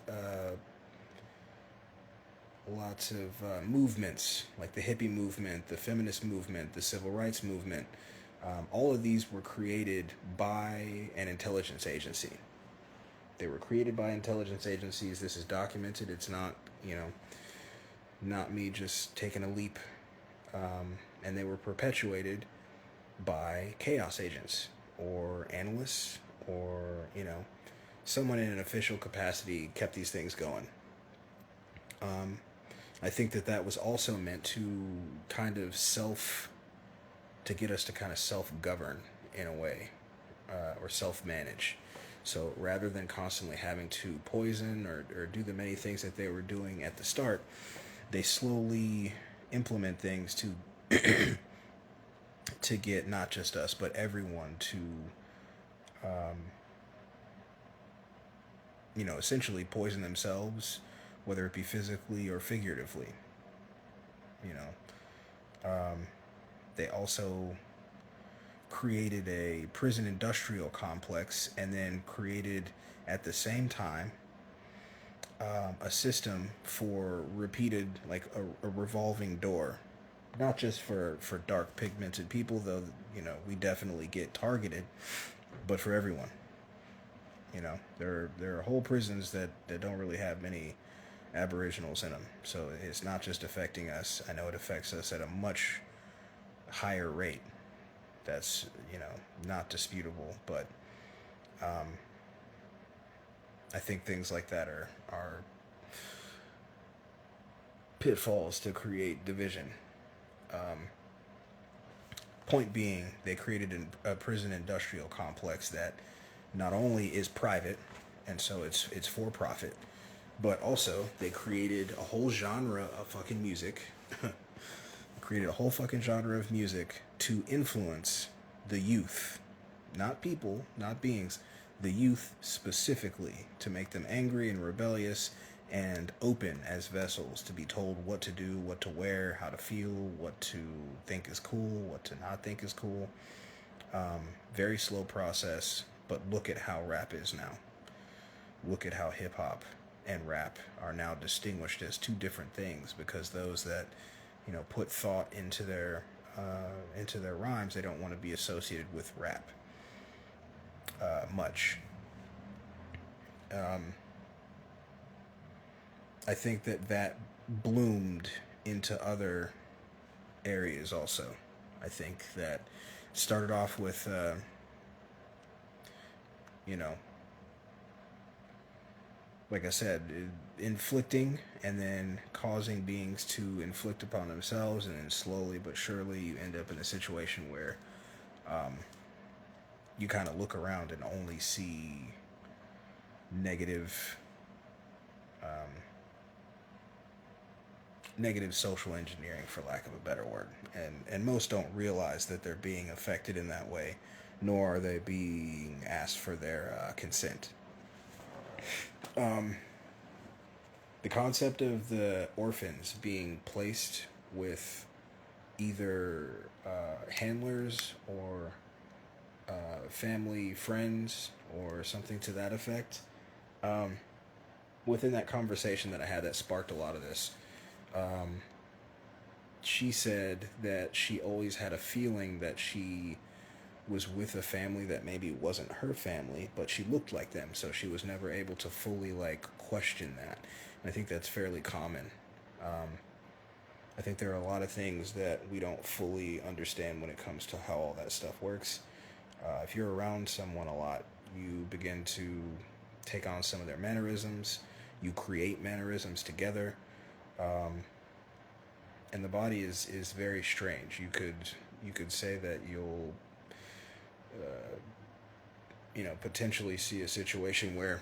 movements, like the hippie movement, the feminist movement, the civil rights movement. All of these were created by an intelligence agency. They were created by intelligence agencies. This is documented. It's not, not me just taking a leap. And they were perpetuated by chaos agents or analysts or, someone in an official capacity kept these things going. I think that was also meant to to get us to kind of self-govern in a way, or self-manage. So rather than constantly having to poison or do the many things that they were doing at the start, they slowly implement things to to get not just us but everyone to essentially poison themselves, whether it be physically or figuratively. You know, they also created a prison industrial complex and then created at the same time a system for repeated, like a revolving door, not just for dark pigmented people, though, we definitely get targeted, but for everyone. There are whole prisons that don't really have many aboriginals in them, so it's not just affecting us. I know it affects us at a much higher rate. That's, not disputable, but I think things like that are pitfalls to create division. Point being, they created a prison industrial complex that not only is private, and so it's for profit, but also they created a whole genre of fucking music. Created a whole fucking genre of music to influence the youth, not people, not beings, the youth specifically, to make them angry and rebellious and open as vessels to be told what to do, what to wear, how to feel, what to think is cool, what to not think is cool. Very slow process, but look at how rap is now. Look at how hip hop and rap are now distinguished as two different things, because those that put thought into their rhymes, they don't want to be associated with rap much. I think that bloomed into other areas also. I think that started off with, like I said, inflicting and then causing beings to inflict upon themselves, and then slowly but surely you end up in a situation where you kind of look around and only see negative social engineering, for lack of a better word, and most don't realize that they're being affected in that way, nor are they being asked for their consent. The concept of the orphans being placed with either handlers or family friends or something to that effect. Within that conversation that I had that sparked a lot of this, she said that she always had a feeling that she was with a family that maybe wasn't her family, but she looked like them, so she was never able to fully question that. And I think that's fairly common. I think there are a lot of things that we don't fully understand when it comes to how all that stuff works. If you're around someone a lot, you begin to take on some of their mannerisms. You create mannerisms together. And the body is very strange. You could say that you'll potentially see a situation where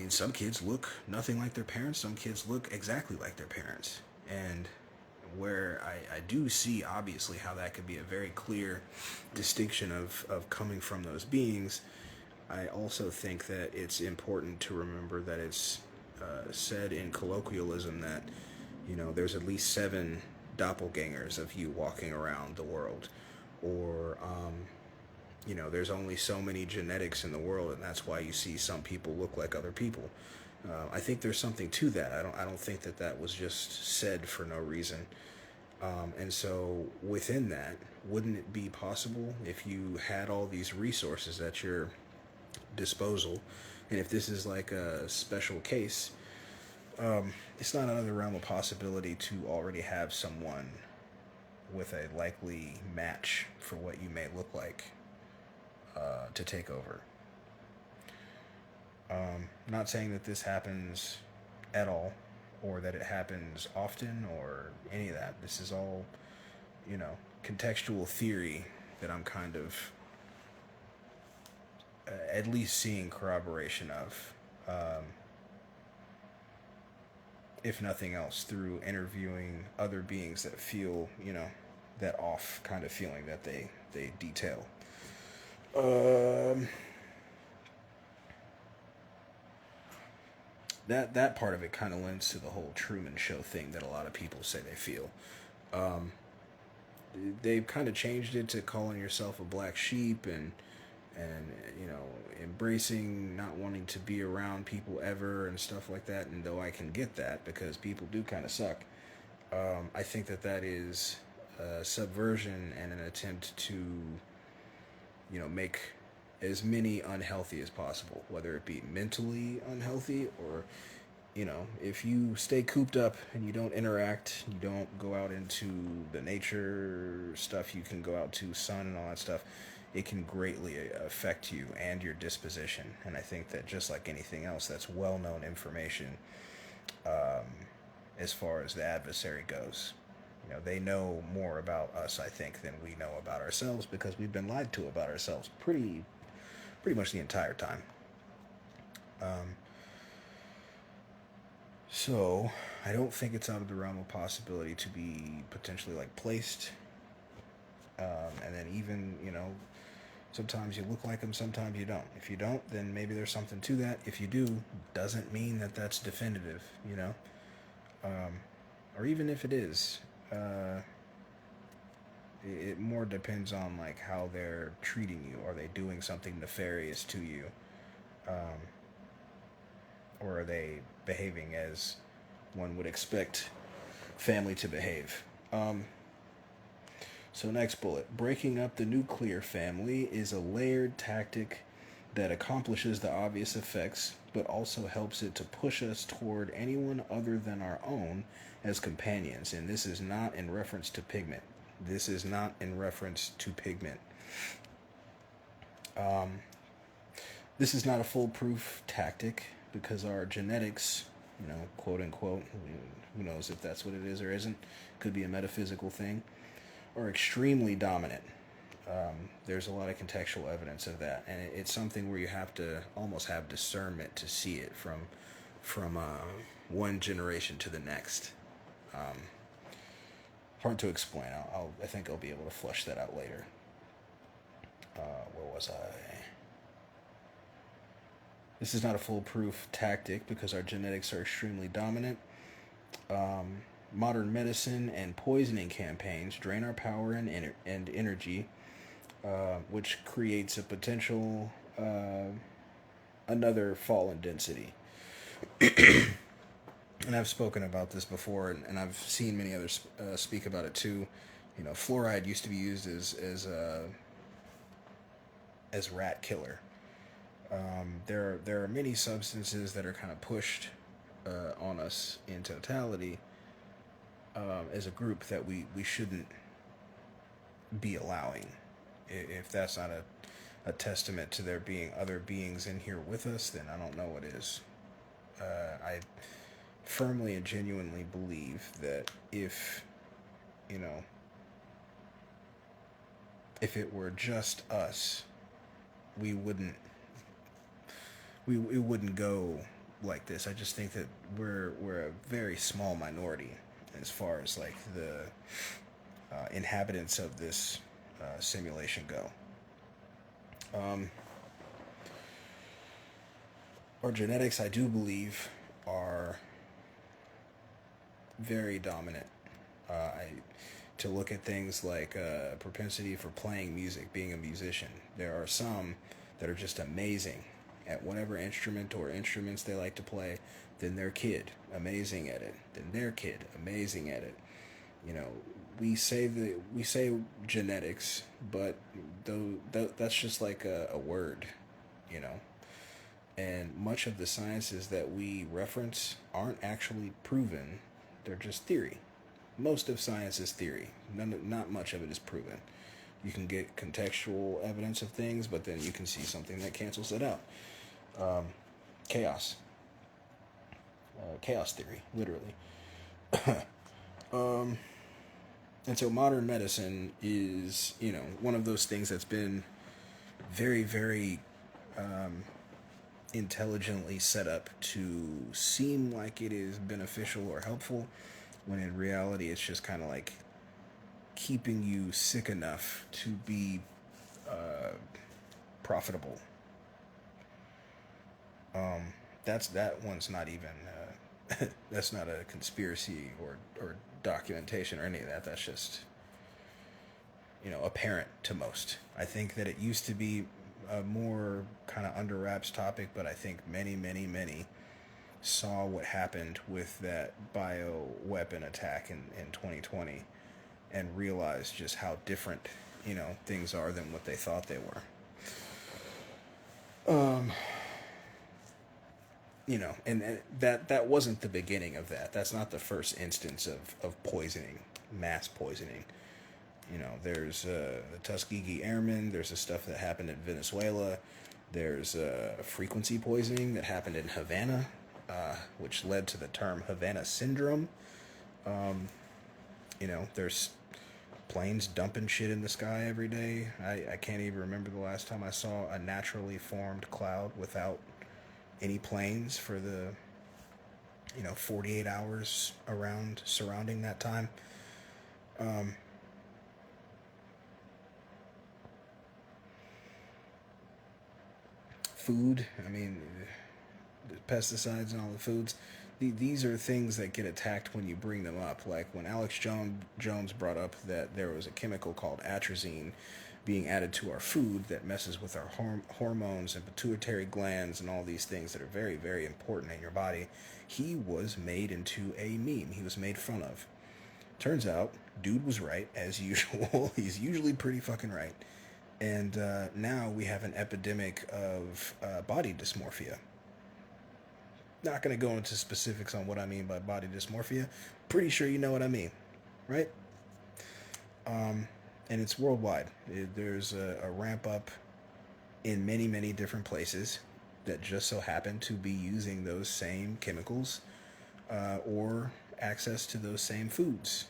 some kids look nothing like their parents, some kids look exactly like their parents, and where I do see obviously how that could be a very clear distinction of coming from those beings. I also think that it's important to remember that it's said in colloquialism that there's at least 7 doppelgangers of you walking around the world, or there's only so many genetics in the world, and that's why you see some people look like other people. I think there's something to that. I don't think that was just said for no reason. And so within that, wouldn't it be possible, if you had all these resources at your disposal, and if this is like a special case, it's not another realm of possibility to already have someone with a likely match for what you may look like to take over. Not saying that this happens at all, or that it happens often, or any of that. This is all, contextual theory that I'm kind of at least seeing corroboration of, if nothing else, through interviewing other beings that feel, that off kind of feeling that they detail. that part of it kind of lends to the whole Truman Show thing that a lot of people say they feel. Um, they've kind of changed it to calling yourself a black sheep and you know, embracing not wanting to be around people ever and stuff like that. And though I can get that because people do kind of suck, I think that is a subversion and an attempt to, you know, make as many unhealthy as possible, whether it be mentally unhealthy or, you know, if you stay cooped up and you don't interact, you don't go out into the nature stuff, you can go out to sun and all that stuff, it can greatly affect you and your disposition. And I think that just like anything else, that's well-known information um, as far as the adversary goes. You know, they know more about us, I think, than we know about ourselves because we've been lied to about ourselves pretty much the entire time. So I don't think it's out of the realm of possibility to be potentially like placed, and then even, you know, sometimes you look like them, sometimes you don't. If you don't, then maybe there's something to that. If you do, doesn't mean that that's definitive, you know. Or even if it is, it more depends on like how they're treating you. Are they doing something nefarious to you, um, or are they behaving as one would expect family to behave? So next bullet, breaking up the nuclear family is a layered tactic that accomplishes the obvious effects, but also helps it to push us toward anyone other than our own as companions. And this is not in reference to pigment. This is not in reference to pigment. This is not a foolproof tactic because our genetics, you know, quote unquote, who knows if that's what it is or isn't, could be a metaphysical thing, are extremely dominant. There's a lot of contextual evidence of that, and it's something where you have to almost have discernment to see it from one generation to the next. Hard to explain. I think I'll be able to flesh that out later. Where was I? This is not a foolproof tactic because our genetics are extremely dominant. Modern medicine and poisoning campaigns drain our power and energy, which creates a potential another fall in density. And I've spoken about this before, and I've seen many others speak about it too. You know, fluoride used to be used as rat killer. There are many substances that are kind of pushed on us in totality as a group that we shouldn't be allowing. If that's not a testament to there being other beings in here with us, then I don't know what is. I firmly and genuinely believe that if, you know, if it were just us, we wouldn't go like this. I just think that we're a very small minority as far as like the inhabitants of this simulation go. Our genetics, I do believe, are very dominant. To look at things like propensity for playing music, being a musician. There are some that are just amazing at whatever instrument or instruments they like to play. Then their kid, amazing at it. Then their kid, amazing at it. You know, we say genetics, but that's just like a word, you know. And much of the sciences that we reference aren't actually proven. They're just theory. Most of science is theory. Not much of it is proven. You can get contextual evidence of things, but then you can see something that cancels it out. Chaos. Chaos theory, literally. And so modern medicine is, you know, one of those things that's been very, very intelligently set up to seem like it is beneficial or helpful, when in reality it's just kind of like keeping you sick enough to be profitable. that one's not even that's not a conspiracy or documentation or any of that. That's just, apparent to most. I think that it used to be a more kind of under wraps topic, but I think many, many, many saw what happened with that bio weapon attack in 2020 and realized just how different, things are than what they thought they were. And that wasn't the beginning of that. That's not the first instance of poisoning, mass poisoning. There's the Tuskegee Airmen. There's the stuff that happened in Venezuela. There's frequency poisoning that happened in Havana, which led to the term Havana Syndrome. There's planes dumping shit in the sky every day. I can't even remember the last time I saw a naturally formed cloud without any planes for the 48 hours surrounding that time. Food, the pesticides and all the foods, these are things that get attacked when you bring them up. Like when Alex Jones brought up that there was a chemical called atrazine being added to our food that messes with our hormones and pituitary glands and all these things that are very, very important in your body. He was made into a meme. He was made fun of. Turns out, dude was right, as usual. He's usually pretty fucking right. And now we have an epidemic of body dysmorphia. Not going to go into specifics on what I mean by body dysmorphia. Pretty sure you know what I mean, right? And it's worldwide. There's a ramp up in many, many different places that just so happen to be using those same chemicals or access to those same foods.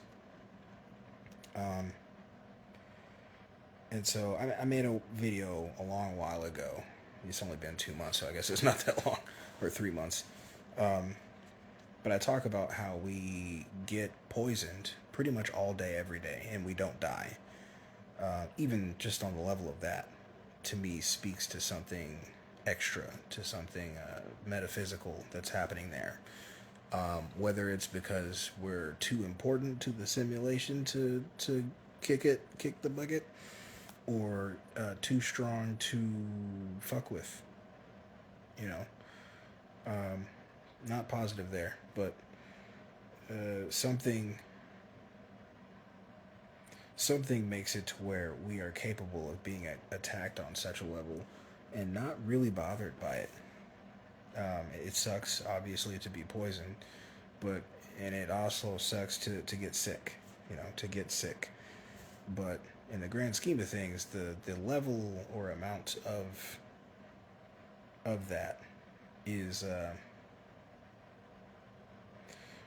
And so I made a video a long while ago. It's only been 2 months, so I guess it's not that long, or 3 months. But I talk about how we get poisoned pretty much all day, every day, and we don't die. Even just on the level of that, to me, speaks to something extra, to something metaphysical that's happening there. Whether it's because we're too important to the simulation to kick the bucket, or too strong to fuck with. Not positive there, but something makes it to where we are capable of being attacked on such a level and not really bothered by it. It sucks, obviously, to be poisoned, and it also sucks to get sick, But in the grand scheme of things, the level or amount of that is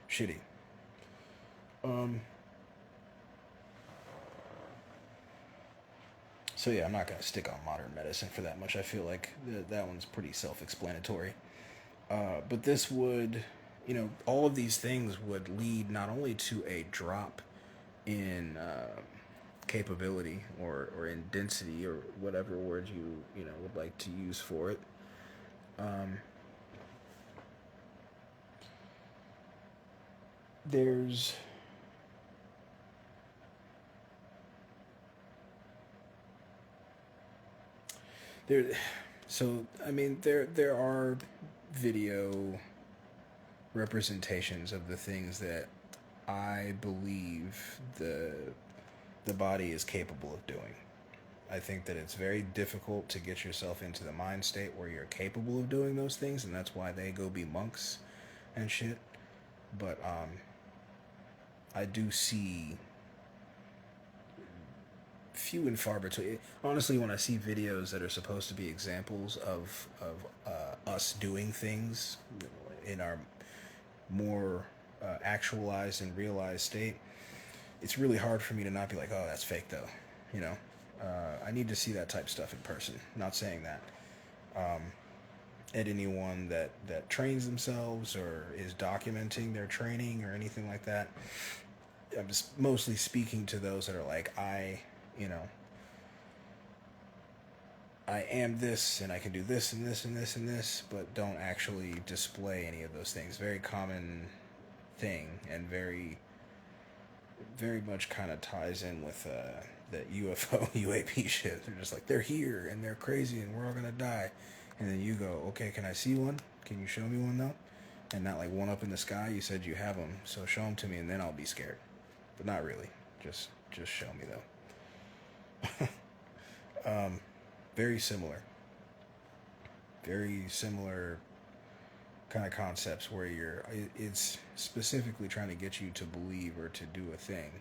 shitty. So yeah, I'm not gonna stick on modern medicine for that much. I feel like that one's pretty self-explanatory. But this would, all of these things would lead not only to a drop in capability or in density or whatever word you would like to use for it. There's there so there are video representations of the things that I believe the body is capable of doing. I think that it's very difficult to get yourself into the mind state where you're capable of doing those things, and that's why they go be monks and shit. But I do see few and far between. Honestly, when I see videos that are supposed to be examples of us doing things in our more actualized and realized state, it's really hard for me to not be like, oh, that's fake though. I need to see that type of stuff in person. Not saying that. At anyone that trains themselves or is documenting their training or anything like that, I'm just mostly speaking to those that are like, I I am this and I can do this and this and this and this, but don't actually display any of those things. Very common thing, and very much kind of ties in with that UFO UAP shit. They're just like, they're here and they're crazy and we're all gonna die, and then you go, okay, can I see one? Can you show me one though? And not like one up in the sky. You said you have them, so show them to me, and then I'll be scared. But not really. Just show me though. Very similar. Very similar kind of concepts where it's specifically trying to get you to believe or to do a thing,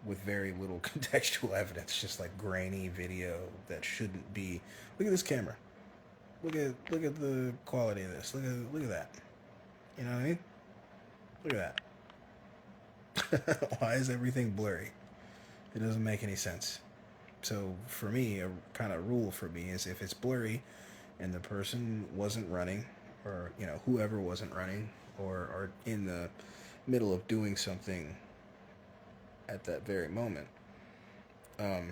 with very little contextual evidence, just like grainy video that shouldn't be. Look at this camera. Look at the quality of this. Look at that. You know what I mean? Look at that. Why is everything blurry? It doesn't make any sense. So for me, a kind of rule for me is, if it's blurry and the person wasn't running, or whoever wasn't running, or in the middle of doing something at that very moment, I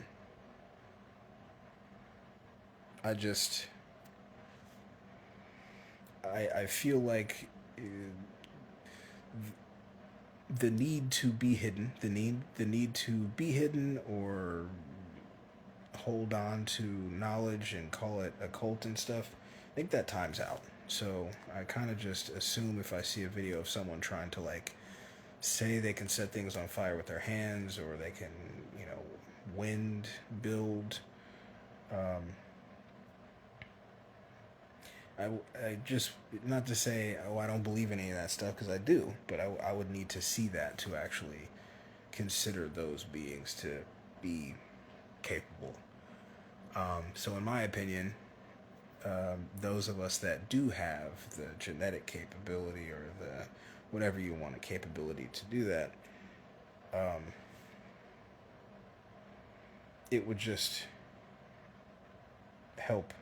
feel like the need to be hidden, the need to be hidden or hold on to knowledge and call it a cult and stuff, I think that time's out. So I kind of just assume, if I see a video of someone trying to like say they can set things on fire with their hands, or they can, wind build, I just, not to say, I don't believe any of that stuff, because I do, but I would need to see that to actually consider those beings to be capable. So in my opinion, those of us that do have the genetic capability, or the whatever you want, a capability to do that, it would just help.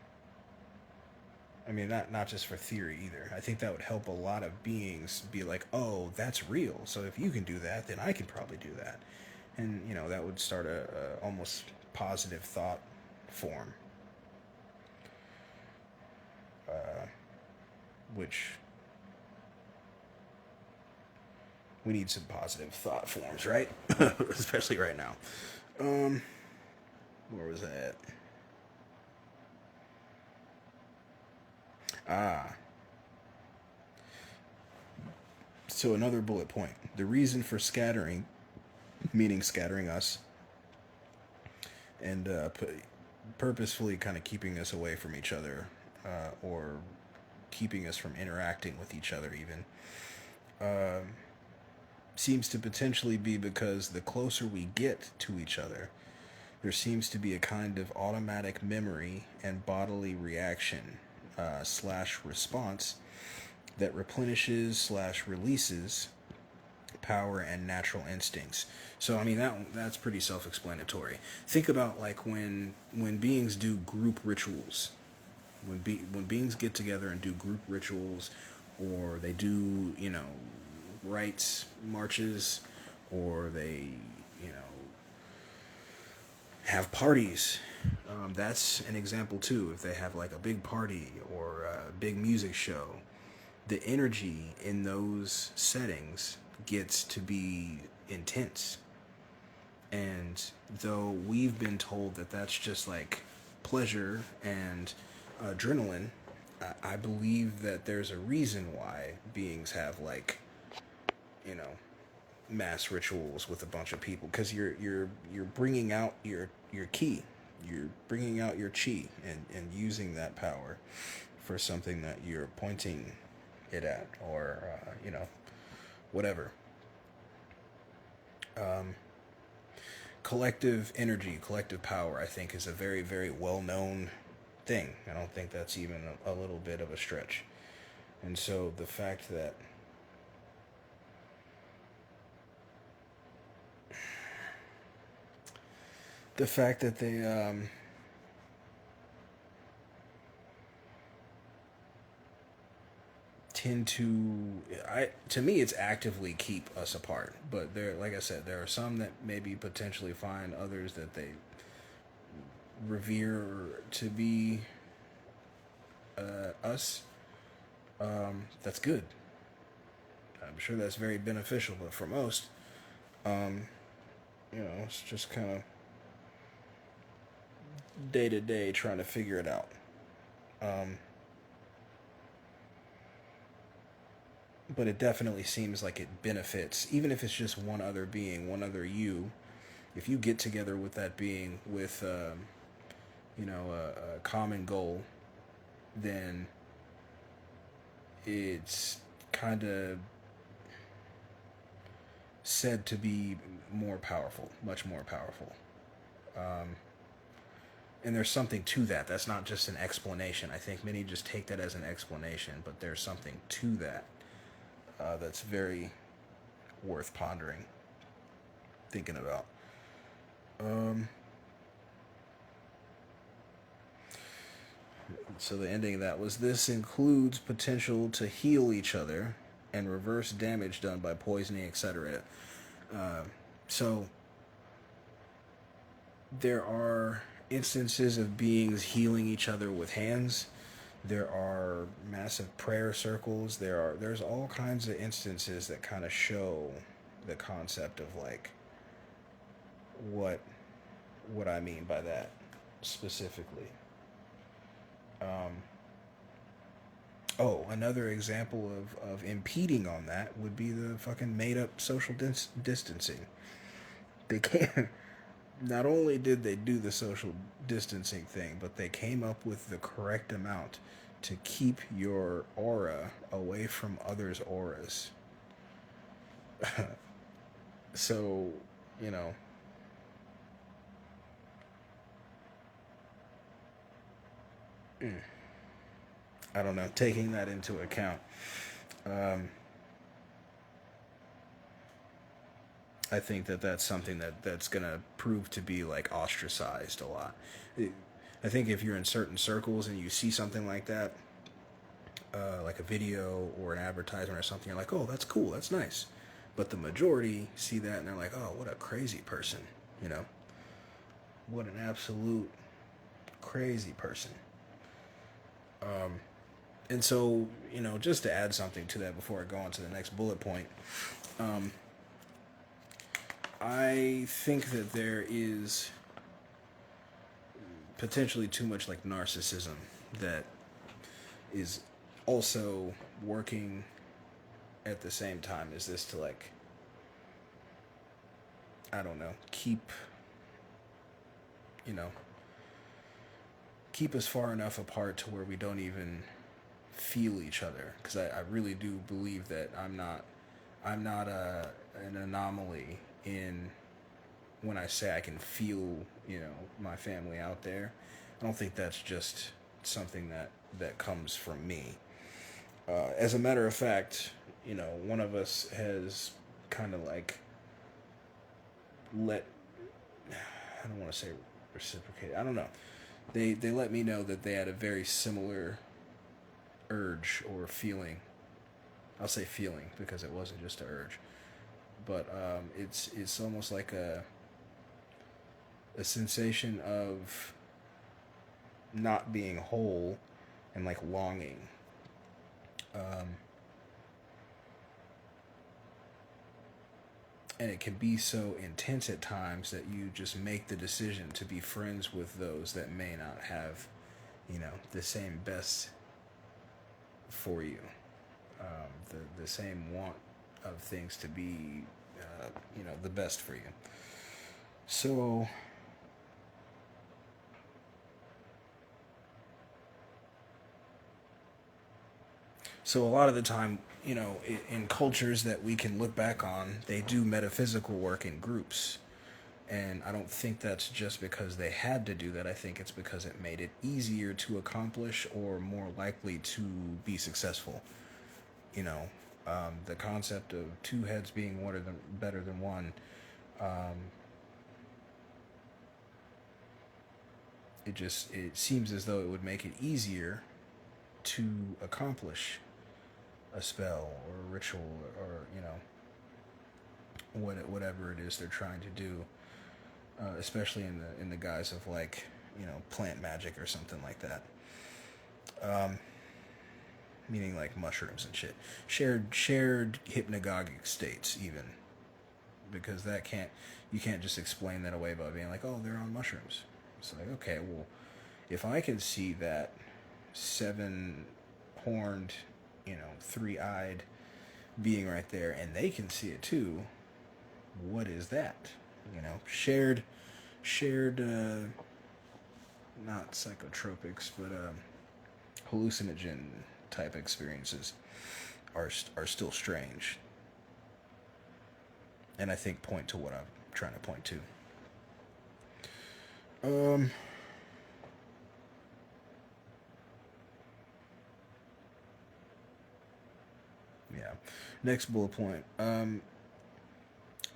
I mean, not just for theory either. I think that would help a lot of beings be like, oh, that's real. So if you can do that, then I can probably do that. And, that would start a almost positive thought form. Which we need some positive thought forms, right? Especially right now. Where was I at? So another bullet point. The reason for scattering, meaning scattering us, and purposefully kind of keeping us away from each other, or keeping us from interacting with each other even, seems to potentially be because the closer we get to each other, there seems to be a kind of automatic memory and bodily reaction / response that replenishes / releases power and natural instincts. So I mean, that's pretty self-explanatory. Think about like when beings do group rituals. When beings get together and do group rituals, or they do, rites, marches, or they, have parties. That's an example too. If they have like a big party or a big music show, the energy in those settings gets to be intense. And though we've been told that that's just like pleasure and adrenaline, I believe that there's a reason why beings have like, mass rituals with a bunch of people, because you're bringing out your ki, you're bringing out your chi, and using that power for something that you're pointing it at, or whatever. Collective energy, collective power, I think, is a very, very well-known thing. I don't think that's even a little bit of a stretch. And so the fact that they tend to me, it's actively keep us apart. But there, like I said, there are some that maybe potentially find, others that they revere to be us, that's good. I'm sure that's very beneficial, but for most, it's just kind of day to day trying to figure it out. But it definitely seems like it benefits, even if it's just one other being, one other you. If you get together with that being with, a common goal, then it's kind of said to be more powerful, much more powerful. And there's something to that. That's not just an explanation. I think many just take that as an explanation, but there's something to that that's very worth pondering, thinking about. So the ending of that was, this includes potential to heal each other and reverse damage done by poisoning, etc. So there are instances of beings healing each other with hands. There are massive prayer circles. There's all kinds of instances that kind of show the concept of like what I mean by that specifically. Another example of impeding on that would be the fucking made up social distancing. They can't. Not only did they do the social distancing thing, but they came up with the correct amount to keep your aura away from others' auras. So, I don't know, taking that into account. I think that's something that's going to prove to be like ostracized a lot. I think if you're in certain circles and you see something like that, like a video or an advertisement or something, you're like, oh, that's cool, that's nice. But the majority see that and they're like, oh, what a crazy person, What an absolute crazy person. And so, just to add something to that before I go on to the next bullet point, I think that there is potentially too much like narcissism that is also working at the same time as this to like, I don't know, keep us far enough apart to where we don't even feel each other. Because I really do believe that I'm not an anomaly in when I say I can feel my family out there. I don't think that's just something that comes from me. As a matter of fact, one of us has kind of like I don't want to say reciprocate. I don't know. They let me know that they had a very similar urge or feeling. I'll say feeling because it wasn't just an urge, but it's almost like a sensation of not being whole and like longing. And it can be so intense at times that you just make the decision to be friends with those that may not have, the same best for you, the same want of things to be, the best for you. So a lot of the time, in cultures that we can look back on, they do metaphysical work in groups. And I don't think that's just because they had to do that. I think it's because it made it easier to accomplish or more likely to be successful. The concept of two heads being better than one. It seems as though it would make it easier to accomplish a spell or a ritual or whatever it is they're trying to do, especially in the guise of like plant magic or something like that. Meaning like mushrooms and shit. Shared hypnagogic states even. Because you can't just explain that away by being like, oh, they're on mushrooms. It's like, okay, well, if I can see that 7-horned, 3-eyed being right there, and they can see it too, what is that? Shared, not psychotropics, but hallucinogen type experiences are still strange, and I think point to what I'm trying to point to. Yeah. Next bullet point.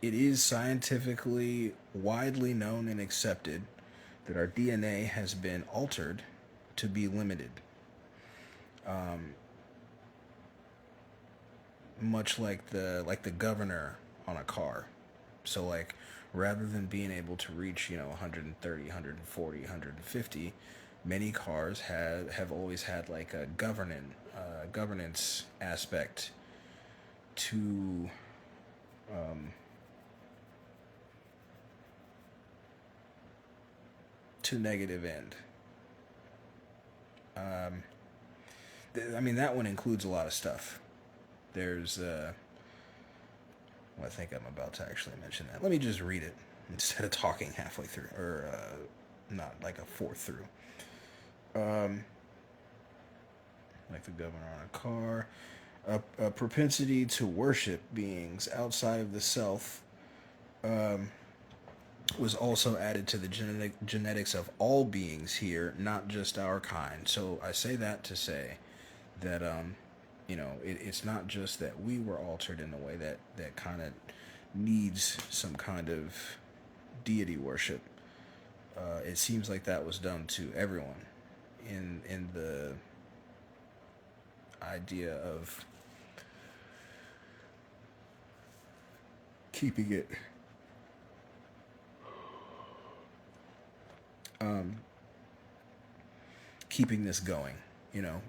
It is scientifically widely known and accepted that our DNA has been altered to be limited. Much like the governor on a car. So like rather than being able to reach 130, 140, 150, many cars have always had like a governance aspect to negative end. I mean, that one includes a lot of stuff. There's well, I think I'm about to actually mention that. Let me just read it instead of talking halfway through, or not like a fourth through. Like the governor on a car. A propensity to worship beings outside of the self was also added to the genetics of all beings here, not just our kind. So I say that to say that it's not just that we were altered in a way that kind of needs some kind of deity worship. It seems like that was done to everyone in the idea of keeping it keeping this going.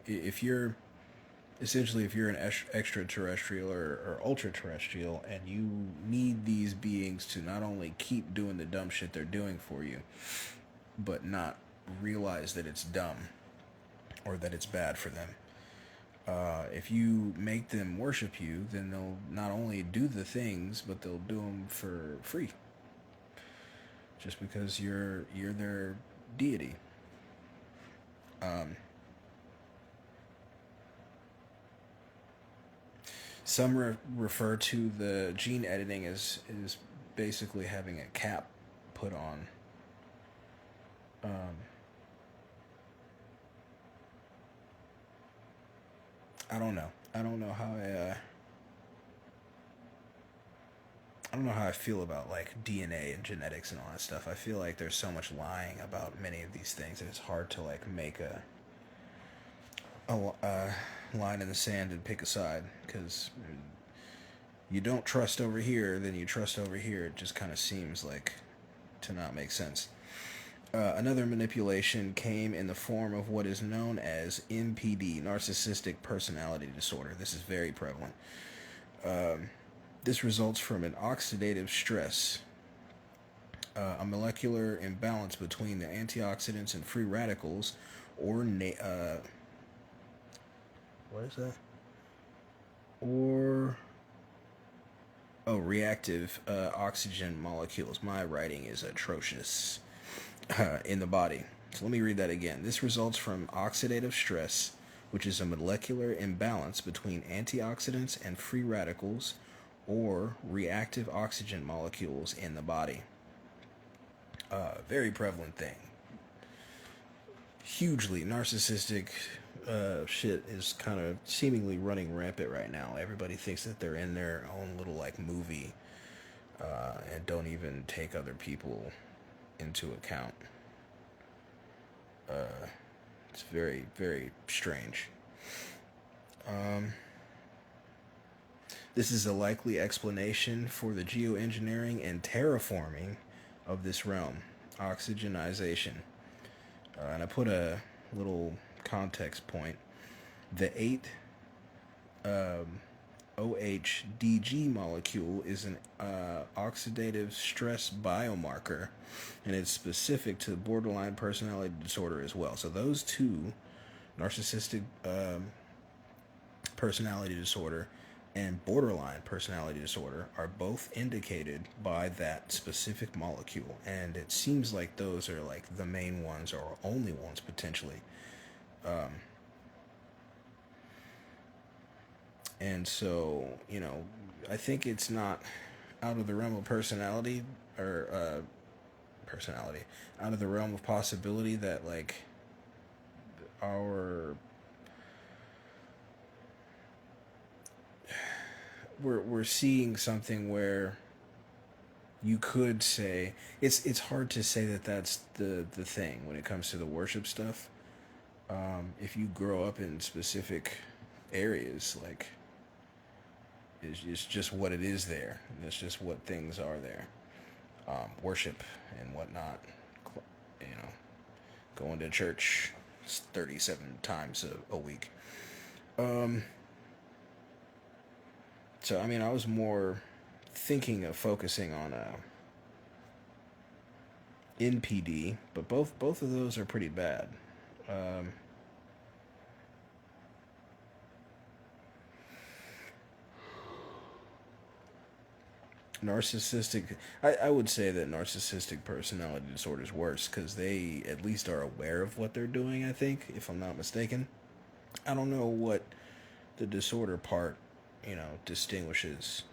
If you're an extraterrestrial or ultra terrestrial, and you need these beings to not only keep doing the dumb shit they're doing for you, but not realize that it's dumb or that it's bad for them. If you make them worship you, then they'll not only do the things, but they'll do them for free. Just because you're their deity. Some refer to the gene editing as basically having a cap put on. I don't know. I don't know how I feel about like DNA and genetics and all that stuff. I feel like there's so much lying about many of these things that it's hard to like make a line in the sand and pick a side, because you don't trust over here, then you trust over here. It just kind of seems like to not make sense. Another manipulation came in the form of what is known as NPD, narcissistic personality disorder. This is very prevalent. This results from an oxidative stress, a molecular imbalance between the antioxidants and free radicals, or what is that? Reactive oxygen molecules. My writing is atrocious. In the body. So let me read that again. This results from oxidative stress, which is a molecular imbalance between antioxidants and free radicals, or reactive oxygen molecules in the body. Very prevalent thing. Hugely narcissistic shit is kind of seemingly running rampant right now. Everybody thinks that they're in their own little like movie, and don't even take other people into account. It's very, very strange. This is a likely explanation for the geoengineering and terraforming of this realm. Oxygenization. and I put a little context point. The 8 OHDG molecule is an oxidative stress biomarker, and it's specific to borderline personality disorder as well. So those two, narcissistic personality disorder and borderline personality disorder, are both indicated by that specific molecule, and it seems like those are like the main ones or only ones potentially. And so, I think it's not out of the realm of personality or personality, out of the realm of possibility that like our we're seeing something where you could say it's hard to say that that's the thing when it comes to the worship stuff. If you grow up in specific areas, like it's just what it is there. It's just what things are there. Worship and whatnot. Going to church 37 times a week. So, I mean, I was more thinking of focusing on NPD, but both of those are pretty bad. Narcissistic, I would say that narcissistic personality disorder is worse because they at least are aware of what they're doing, I think, if I'm not mistaken. I don't know what the disorder part, distinguishes.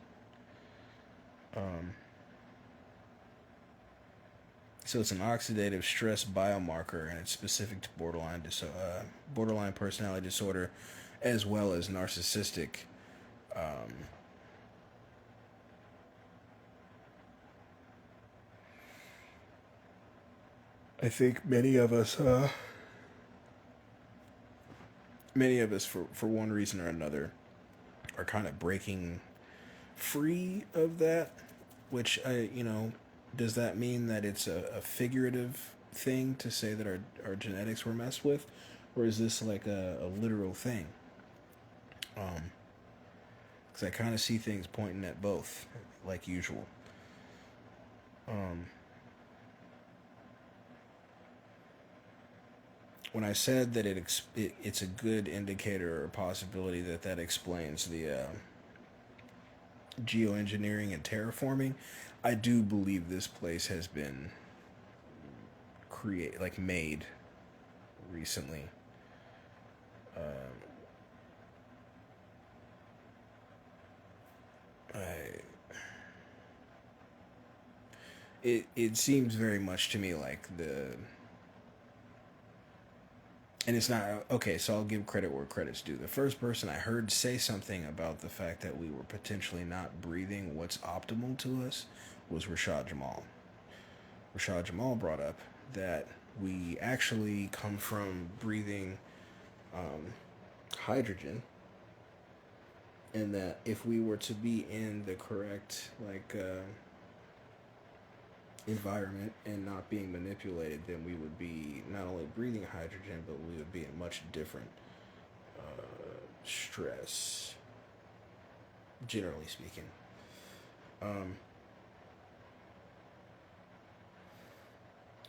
So it's an oxidative stress biomarker, and it's specific to borderline personality disorder, as well as narcissistic. I think many of us, for one reason or another, are kind of breaking free of that. Which does that mean that it's a figurative thing to say that our genetics were messed with, or is this like a literal thing? Because I kind of see things pointing at both, like usual. When I said that it's a good indicator or possibility that explains the geoengineering and terraforming, I do believe this place has been made recently. It seems very much to me like and it's not okay, so I'll give credit where credit's due. The first person I heard say something about the fact that we were potentially not breathing what's optimal to us was Rashad Jamal. Rashad Jamal brought up that we actually come from breathing hydrogen, and that if we were to be in the correct environment and not being manipulated, then we would be not only breathing hydrogen, but we would be in much different stress, generally speaking.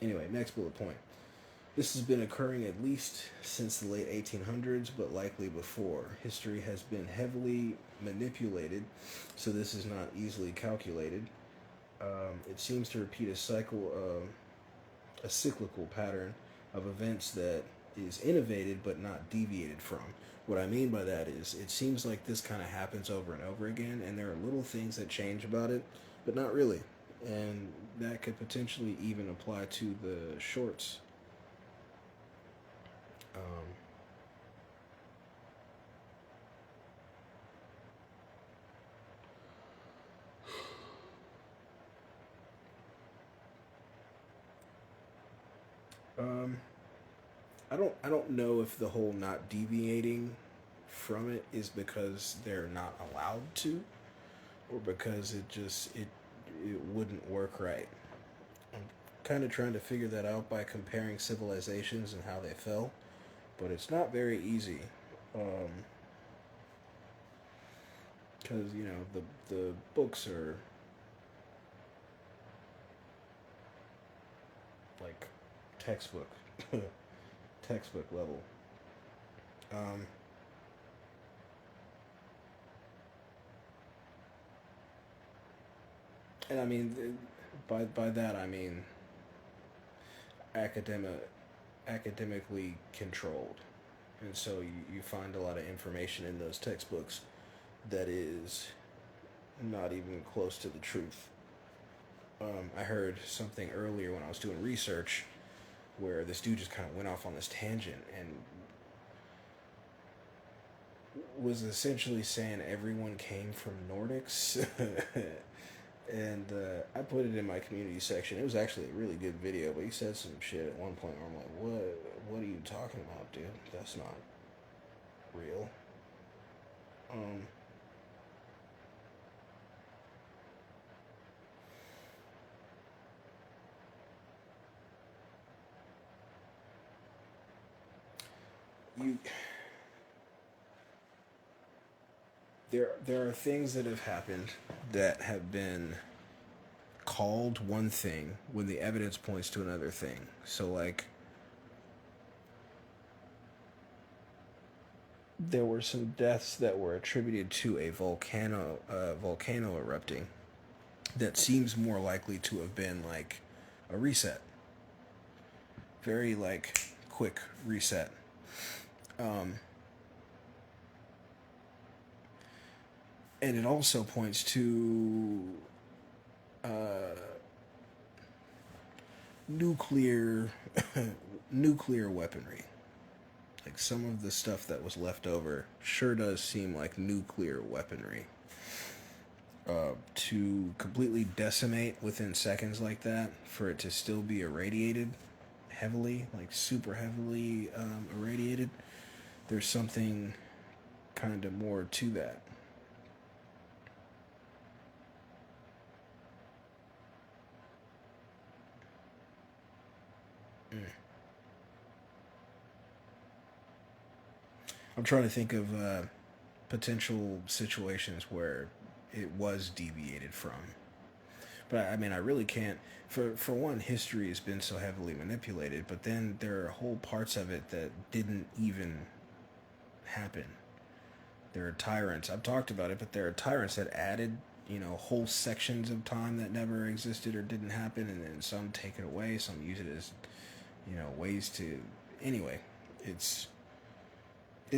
Anyway, next bullet point. This has been occurring at least since the late 1800s, but likely before. History has been heavily manipulated, so this is not easily calculated. It seems to repeat a cyclical pattern of events that is innovated but not deviated from. What I mean by that is it seems like this kind of happens over and over again, and there are little things that change about it, but not really. And that could potentially even apply to the shorts. I don't know if the whole not deviating from it is because they're not allowed to, or because it wouldn't work right. kind of trying to figure that out by comparing civilizations and how they fell, but it's not very easy. Because the books are like textbook textbook level. Um, and I mean, by that I mean academic academically controlled, and so you find a lot of information in those textbooks that is not even close to the truth. I heard something earlier when I was doing research where this dude just kind of went off on this tangent and was essentially saying everyone came from Nordics. And I put it in my community section. It was actually a really good video, but he said some shit at one point where I'm like, what are you talking about, dude? That's not real. Um, you there are things that have happened that have been called one thing when the evidence points to another thing. So like there were some deaths that were attributed to a volcano erupting that seems more likely to have been like a reset. Very like quick reset. Um, and it also points to uh, nuclear nuclear weaponry. Like some of the stuff that was left over sure does seem like nuclear weaponry. To completely decimate within seconds like that, for it to still be irradiated heavily, like super heavily irradiated, there's something kind of more to that. Mm. I'm trying to think of potential situations where it was deviated from. But I mean, I really can't. For one, history has been so heavily manipulated, but then there are whole parts of it that didn't even happen. There are tyrants. I've talked about it, but there are tyrants that added, whole sections of time that never existed or didn't happen, and then some take it away, some use it as, ways to. Anyway, it's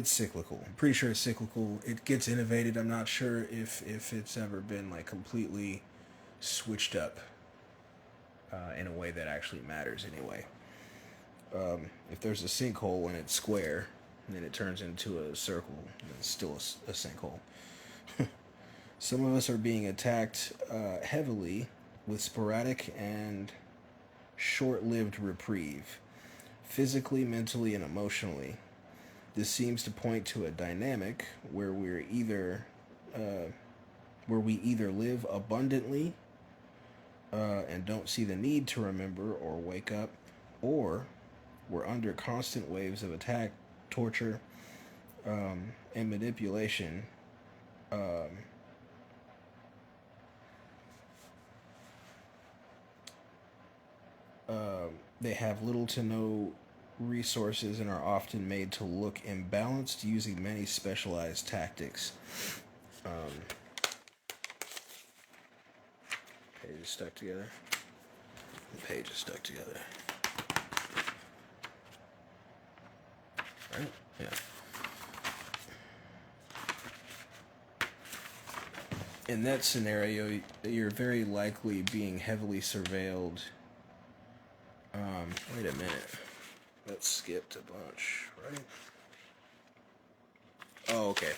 cyclical. I'm pretty sure it's cyclical. It gets innovated. I'm not sure if it's ever been like completely switched up in a way that actually matters. Anyway, if there's a sinkhole and it's square, then it turns into a circle. And it's still a sinkhole. Some of us are being attacked heavily with sporadic and short-lived reprieve, physically, mentally, and emotionally. This seems to point to a dynamic where we either live abundantly and don't see the need to remember or wake up, or we're under constant waves of attack, torture, and manipulation. They have little to no resources and are often made to look imbalanced using many specialized tactics. Page is stuck together. The page is stuck together. Right? Yeah. In that scenario, you're very likely being heavily surveilled. Wait a minute. That skipped a bunch, right? Oh, okay.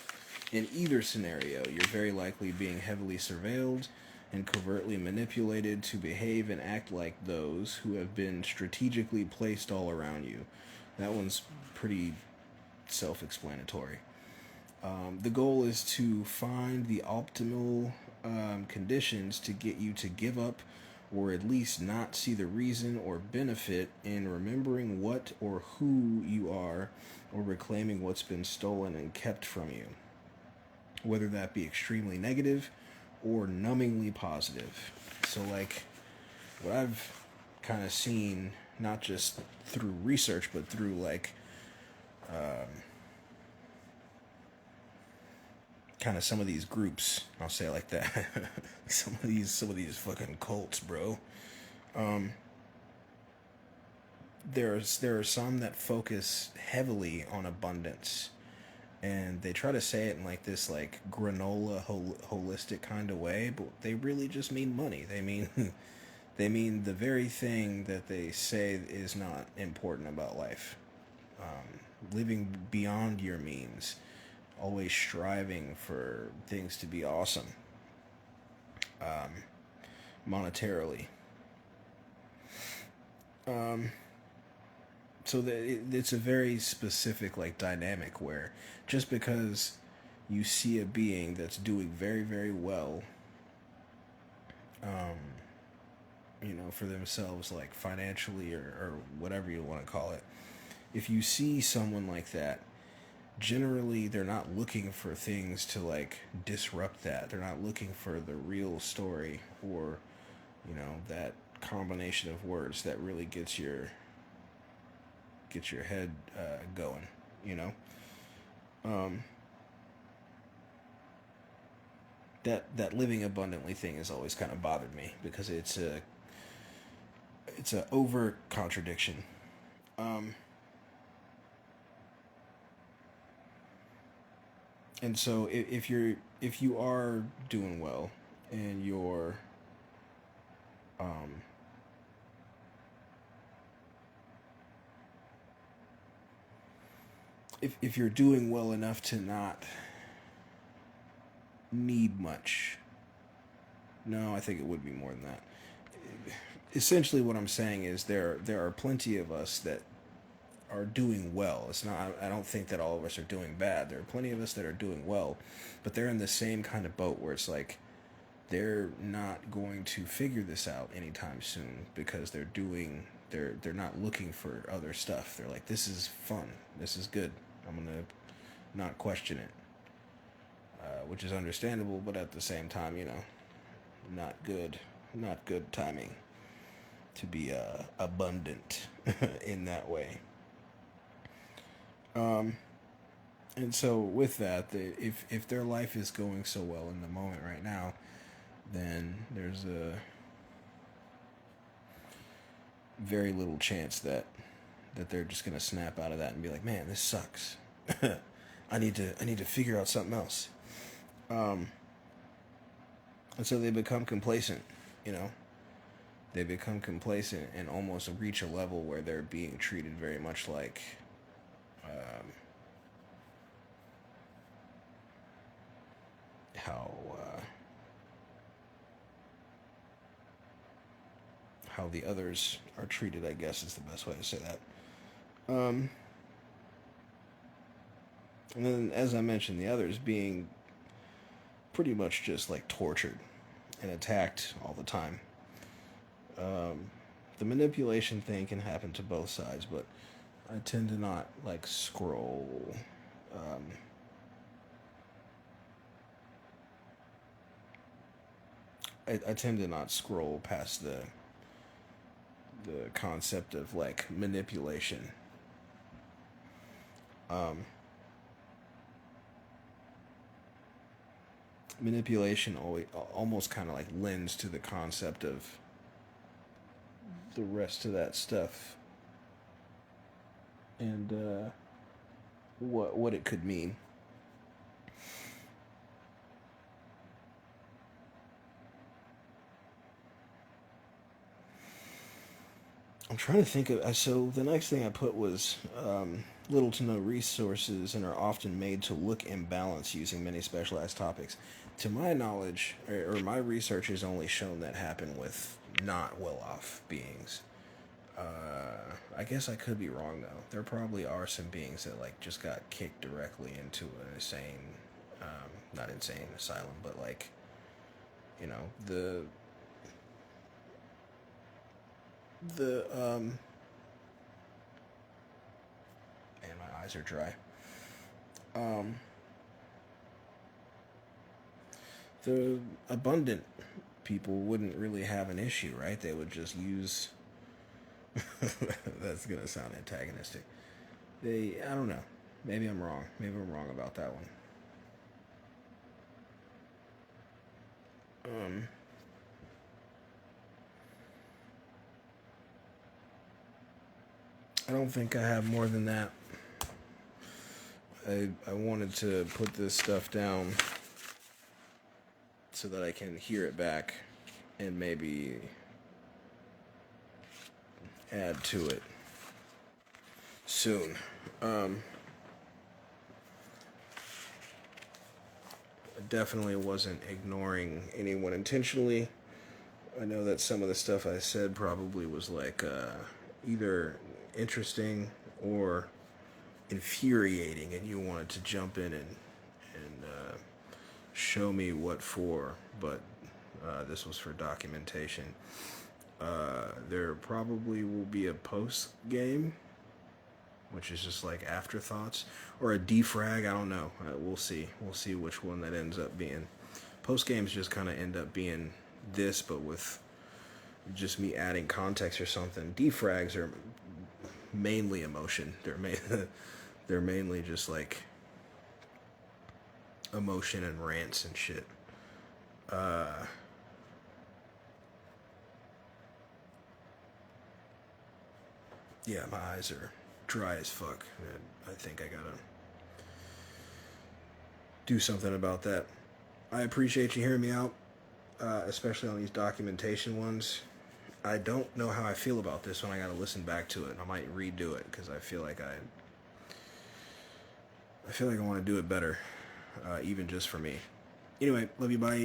In either scenario, you're very likely being heavily surveilled and covertly manipulated to behave and act like those who have been strategically placed all around you. That one's pretty self-explanatory. The goal is to find the optimal conditions to get you to give up or at least not see the reason or benefit in remembering what or who you are, or reclaiming what's been stolen and kept from you, whether that be extremely negative or numbingly positive. So, like, what I've kind of seen, not just through research, but through, like, kind of some of these groups, I'll say it like that. some of these fucking cults, bro. There are some that focus heavily on abundance, and they try to say it in like this like granola holistic kind of way, but they really just mean money. They mean they mean the very thing that they say is not important about life. Living beyond your means, always striving for things to be awesome, monetarily. So it's a very specific like dynamic where just because you see a being that's doing very very well, for themselves, like financially or whatever you want to call it, if you see someone like that, generally they're not looking for things to like disrupt that. They're not looking for the real story, or that combination of words that really gets your head going. That living abundantly thing has always kind of bothered me because it's a over contradiction. And so if you are doing well, and you're if you're doing well enough to not need much. No, I think it would be more than that. Essentially what I'm saying is there are plenty of us that are doing well. It's not, I don't think that all of us are doing bad. There are plenty of us that are doing well, but they're in the same kind of boat where it's like they're not going to figure this out anytime soon because they're not looking for other stuff. They're like, this is fun, this is good, I'm gonna not question it, which is understandable, but at the same time, not good timing to be abundant in that way. And so with that, if their life is going so well in the moment right now, then there's a very little chance that they're just gonna snap out of that and be like, man, this sucks. I need to figure out something else. And so they become complacent, They become complacent and almost reach a level where they're being treated very much like how the others are treated, I guess is the best way to say that. And then, as I mentioned, the others being pretty much just like tortured and attacked all the time. The manipulation thing can happen to both sides, but I tend to not like scroll. I tend to not scroll past the concept of like manipulation. Manipulation almost kind of like lends to the concept of the rest of that stuff and what it could mean. I'm trying to think of. So the next thing I put was little to no resources and are often made to look imbalanced using many specialized topics. To my knowledge, or my research has only shown that happen with not well-off beings. I guess I could be wrong though. There probably are some beings that like just got kicked directly into an insane, not insane asylum, but like, the the and my eyes are dry. The abundant people wouldn't really have an issue, right? They would just use. That's gonna sound antagonistic. I don't know. Maybe I'm wrong. Maybe I'm wrong about that one. I don't think I have more than that. I wanted to put this stuff down so that I can hear it back and maybe add to it soon. I definitely wasn't ignoring anyone intentionally. I know that some of the stuff I said probably was like either interesting or infuriating, and you wanted to jump in and show me what for, but this was for documentation. There probably will be a post game, which is just like afterthoughts, or a defrag. I don't know. We'll see. We'll see which one that ends up being. Post games just kind of end up being this, but with just me adding context or something. Defrags are mainly emotion. They're mainly just like emotion and rants and shit. Yeah, my eyes are dry as fuck. I think I gotta do something about that. I appreciate you hearing me out, especially on these documentation ones. I don't know how I feel about this one. I gotta listen back to it. I might redo it because I feel like I want to do it better, even just for me. Anyway, love you, bye.